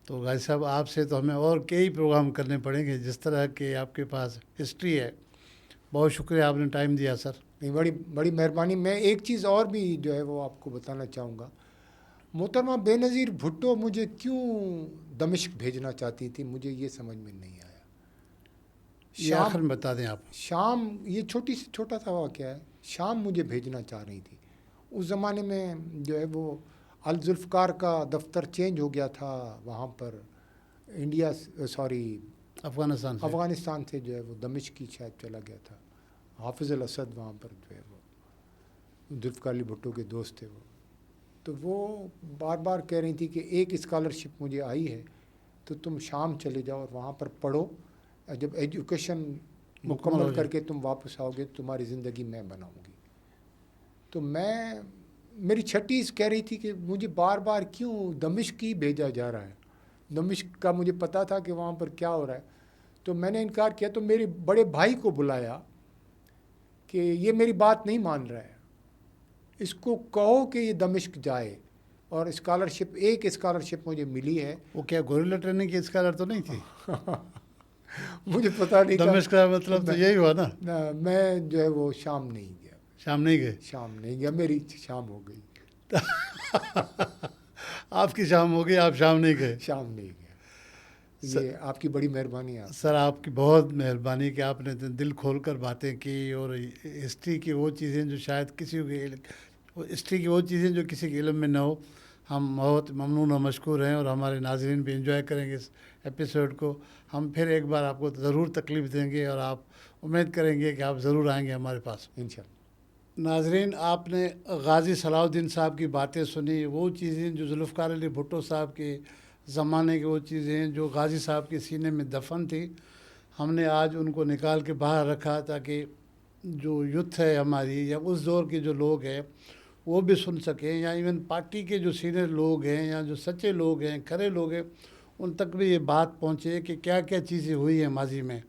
تو غازی صاحب آپ سے تو ہمیں اور کئی پروگرام کرنے پڑیں گے، جس طرح کہ آپ کے پاس ہسٹری ہے. بہت شکریہ آپ نے ٹائم دیا سر. نہیں، بڑی بڑی مہربانی. میں ایک چیز اور بھی جو ہے وہ آپ کو بتانا چاہوں گا. محترمہ بے نظیر بھٹو مجھے کیوں دمشق بھیجنا چاہتی تھی، مجھے یہ سمجھ میں نہیں آیا. یہ آخر میں بتا دیں آپ. شام، یہ چھوٹا سا واقعہ ہے. شام مجھے بھیجنا چاہ رہی تھی. اس زمانے میں جو ہے وہ الذوالفقار کا دفتر چینج ہو گیا تھا وہاں پر، افغانستان سے جو ہے وہ دمشق کی شاید چلا گیا تھا. حافظ الاسد وہاں پر جو ہے وہ ذوالفقار علی بھٹو کے دوست تھے وہ. تو وہ بار بار کہہ رہی تھی کہ ایک اسکالرشپ مجھے آئی ہے تو تم شام چلے جاؤ اور وہاں پر پڑھو، جب ایجوکیشن مکمل کر کے تم واپس آؤ گے تمہاری زندگی میں بناؤں گی. تو میری چھٹی کہہ رہی تھی کہ مجھے بار بار کیوں دمشق ہی بھیجا جا رہا ہے. دمشق کا مجھے پتا تھا کہ وہاں پر کیا ہو رہا ہے. تو میں نے انکار کیا. تو میرے بڑے بھائی کو بلایا کہ یہ میری بات نہیں مان رہا ہے، اس کو کہو کہ یہ دمشق جائے. اور ایک اسکالرشپ مجھے ملی ہے. وہ کیا گوریلا ٹریننگ کی اسکالر تو نہیں تھی؟ مجھے پتہ نہیں تھا. دمشق کا مطلب تو یہی ہوا نا. میں جو ہے وہ شام نہیں گیا. شام نہیں گئے؟ شام نہیں گیا، میری شام ہو گئی. آپ کی شام ہو گئی، آپ شام نہیں گئے؟ شام نہیں گیا. یہ آپ کی بڑی مہربانی ہے. سر آپ کی بہت مہربانی کہ آپ نے دل کھول کر باتیں کی، اور ہسٹری کی وہ چیزیں جو شاید کسی کے ہسٹری کی وہ چیزیں جو کسی کے علم میں نہ ہو. ہم بہت ممنون اور مشکور ہیں، اور ہمارے ناظرین بھی انجوائے کریں گے اس ایپیسوڈ کو. ہم پھر ایک بار آپ کو ضرور تکلیف دیں گے، اور آپ امید کریں گے کہ آپ ضرور آئیں گے ہمارے پاس. انشاءاللہ. ناظرین، آپ نے غازی صلاح الدین صاحب کی باتیں سنی، وہ چیزیں جو ذوالفقار علی بھٹو صاحب کے زمانے کی وہ چیزیں جو غازی صاحب کے سینے میں دفن تھی. ہم نے آج ان کو نکال کے باہر رکھا تاکہ جو یوتھ ہے ہماری، یا اس دور کے جو لوگ ہیں وہ بھی سن سکیں، یا ایون پارٹی کے جو سینئر لوگ ہیں یا جو سچے لوگ ہیں، کھرے لوگ ہیں، ان تک بھی یہ بات پہنچے کہ کیا کیا چیزیں ہوئی ہیں ماضی میں.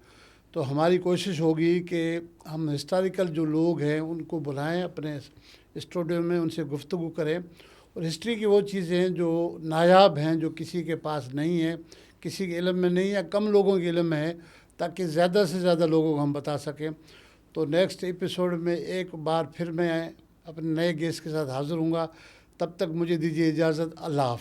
تو ہماری کوشش ہوگی کہ ہم ہسٹوریکل جو لوگ ہیں ان کو بلائیں اپنے اسٹوڈیو میں، ان سے گفتگو کریں، اور ہسٹری کی وہ چیزیں جو نایاب ہیں، جو کسی کے پاس نہیں ہے، کسی کے علم میں نہیں، یا کم لوگوں کے علم میں ہے، تاکہ زیادہ سے زیادہ لوگوں کو ہم بتا سکیں. تو نیکسٹ ایپیسوڈ میں ایک بار پھر میں اپنے نئے گیسٹ کے ساتھ حاضر ہوں گا. تب تک مجھے دیجیے اجازت. اللہ حافظ.